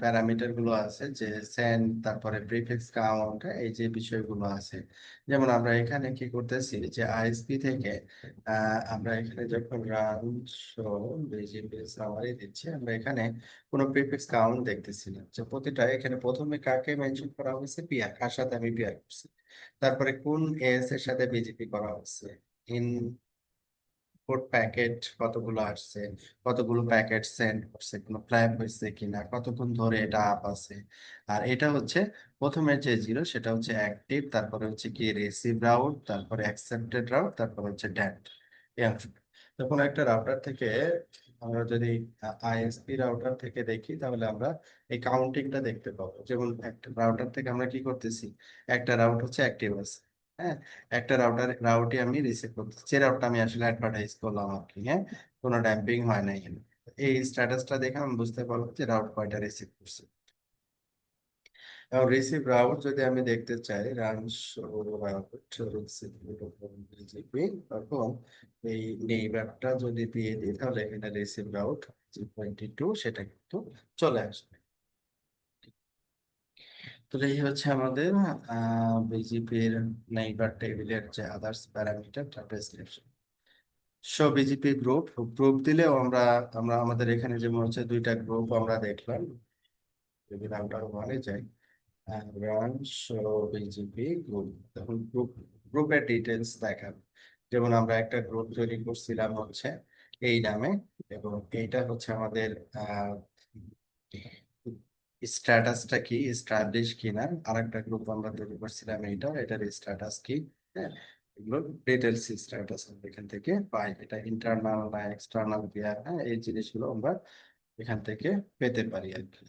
প্যারামিটার গুলো আছে, যে সেন্ড, তারপরে প্রিফিক্স কাউন্ট, এই যে বিষয়গুলো আছে। যেমন আমরা এখানে কি করতেছি, যে আইএসপি থেকে আমরা এখানে যখন রান শো বিজেপি সামারি দিচ্ছি, আমরা এখানে কোনো প্রিফিক্স কাউন্ট দেখতেছি না। যে প্রতিটা এখানে প্রথমে কাকে মেনশন করা হয়েছে, পিয়ার, কার সাথে আমি পিয়ার করছি, তারপরে কোন এস এর সাথে বিজেপি করা হচ্ছে, ইন কোড প্যাকেট কতগুলো আসছে, কতগুলো প্যাকেট সেন্ড করছে, কোনো ফ্ল্যাগ হয়েছে কিনা, কতক্ষণ ধরে এটা আপ আছে। আর এটা হচ্ছে প্রথমে যে জিরো সেটা হচ্ছে অ্যাক্টিভ, তারপরে হচ্ছে কি রিসিভ রাউট, তারপরে অ্যাকসেপ্টেড রাউট, তারপরে হচ্ছে ড্যাট। এই অংশটা তখন একটা রাউটার থেকে আমরা যদি আইএসপি রাউটার থেকে দেখি তাহলে আমরা এই কাউন্টিংটা দেখতে পাবো। যেমন একটা রাউটার থেকে আমরা কি করতেছি, একটা রাউট হচ্ছে অ্যাক্টিভ আছে, হ্যাঁ, একটা রাউটে আমি রিসিভ করতেছি, যে রাউটটা আমি আসলে অ্যাডভার্টাইজ করলাম আর কি, হ্যাঁ, কোনো ড্যাম্পিং হয় না এখানে। এই স্ট্যাটাসটা দেখে আমি বুঝতে পারবো যে রাউট কয়টা রিসিভ করছে। এবং রিসিভ রাউট যদি আমি দেখতে চাই, run show route receive BGP, তখন এই নেইবারটা যদি দিয়ে দিই তাহলে এখানে রিসিভ রাউট 22 সেটা কিন্তু চলে আসবে। তো এই হচ্ছে আমাদের বিজিপির নেইবার টেবিলের যে আদার্স প্যারামিটার তার description. So BGP group, group দিলেও আমরা আমরা আমাদের এখানে যেমন হচ্ছে দুইটা গ্রুপ আমরা দেখলাম। যদি রাউটার ওয়ানে যাই, রান শো বিজিপি গ্রুপ, তখন গ্রুপের ডিটেলস দেখাবে। যেমন আমরা একটা গ্রুপ তৈরি করছিলাম হচ্ছে এই নামে, এবং এইটা হচ্ছে আমাদের স্ট্যাটাসটা কি, এস্টাবলিশ কিনা। আরেকটা গ্রুপ আমরা তৈরি করছিলাম এটার স্ট্যাটাস কি, হ্যাঁ, এগুলো ডিটেলস স্ট্যাটাস এখান থেকে পাই। এটা ইন্টারনাল না এক্সটার্নাল পেয়ার, হ্যাঁ, এই জিনিসগুলো আমরা এখান থেকে পেতে পারি আর কি।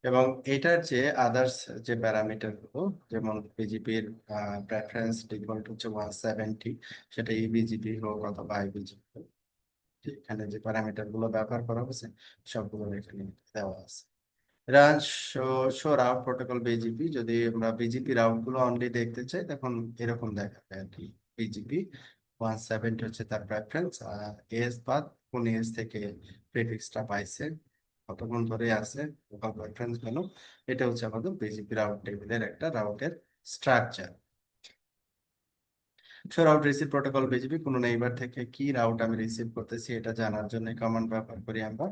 এবং এটার যে আদার্স যে প্যারামিটার গুলো, যেমন বিজিপির প্রেফারেন্স ডিফল্ট হচ্ছে 170, সেটা ইবিজিপি হোক অথবা আইবিজিপি হোক, এখানে যে প্যারামিটার গুলো ব্যবহার করা হয়েছে সবগুলো এখানে দেওয়া আছে। Run show show route protocol BGP, যদি আমরা বিজিপি রাউট গুলো অনলি দেখতে চাই তখন এরকম দেখাবে আর কি। বিজিপি 170 হচ্ছে তার প্রেফারেন্স, আর এস বাদ কোন এস থেকে প্রিফিক্সটা পাইছে, কতক্ষণ ধরে আছে, লোকাল প্রেফারেন্স ভ্যালু। এটা হচ্ছে আমাদের বিজিপি রাউট টেবিলের একটা রাউটের structure. Show route receive protocol BGP, কোনো নেইবার থেকে কি রাউট আমি রিসিভ করতেছি এটা জানার জন্য কমান্ড ব্যবহার করি আমরা।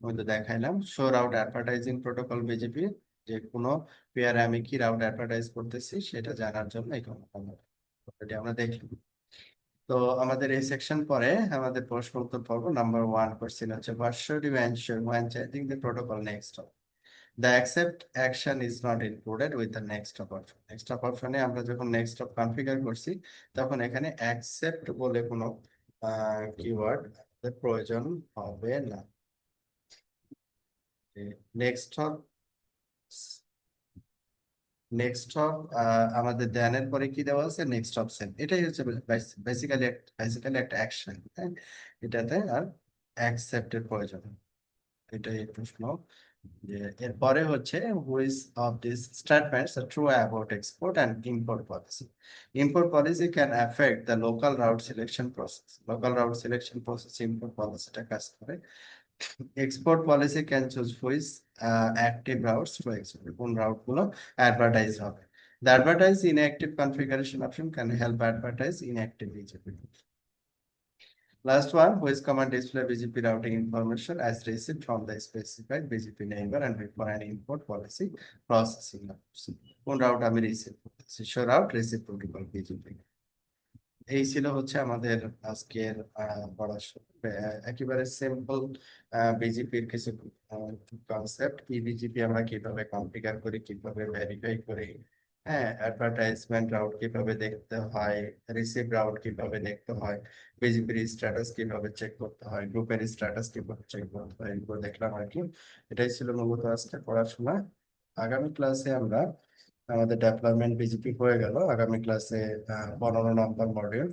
মধ্যে দেখাইলাম show route advertising protocol BGP, যে কোনো পেয়ারে আমি কি রাউট অ্যাডভার্টাইজ করতেছি সেটা জানার জন্য এই কমান্ড অলরেডি আমরা দেখি। তো আমাদের এই সেকশন পরে আমাদের প্রশ্ন উত্তর পর্ব নাম্বার 1 কোশ্চেন হচ্ছে, what should you ensure when changing the protocol next stop? The accept action is not included with the next stop option. Next stop option এ আমরা যখন next stop কনফিগার করছি তখন এখানে accept বলে কোনো কিওয়ার্ড প্রয়োজন হবে না। নেক্সট স্টপ, নেক্সট স্টপ আমাদের ধ্যানের পরে কি দেওয়া আছে, নেক্সট অপশন, এটাই হচ্ছে বেসিক্যালি একটা অ্যাকশন, হ্যাঁ, এটাতে আর অ্যাকসেপ্টের প্রয়োজন। এটাই প্রশ্ন যে এরপরে হচ্ছে which of this statements are true about export and import policy. Import policy can affect the local route selection process. Local route selection process import পলিসিটা কাজ করে। Export policy can choose which active routes to export, কোন route গুলো advertise হবে। The advertise inactive configuration option can help advertise inactive BGP. Last one, which command display BGP routing information as received from the specified BGP neighbor and before an import policy processing. কোন route আমি receive করতেছি, show route receive protocol BGP. এই ছিল হচ্ছে আমাদের আজকের পড়াশোনা, একেবারে সিম্পল বিজিপির কিছু কনসেপ্ট। ইবিজিপি আমরা কিভাবে কনফিগার করি, কিভাবে ভেরিফাই করি, হ্যাঁ, অ্যাডভার্টাইজমেন্ট রাউট কিভাবে দেখতে হয়, রিসিভ রাউট কিভাবে দেখতে হয়, বিজিপির স্ট্যাটাস কিভাবে চেক করতে হয়, গ্রুপের স্ট্যাটাস কিভাবে চেক করতে হয়, এগুলো দেখলাম আর কি। এটাই ছিল মূলত আজকে পড়াশোনা। আগামী ক্লাসে আমরা, আমাদের ডেভেলপমেন্ট বিজিপি হয়ে গেল, আগামী ক্লাসে 15 নম্বর module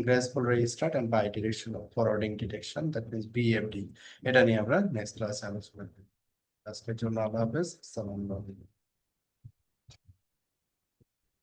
graceful registered and by direction forwarding detection, that means BFD, এটা নিয়ে আমরা নেক্সট ক্লাসে আলোচনা করব। আজকের জন্য আল্লাহ হাফেজ, আসসালামু আলাইকুম।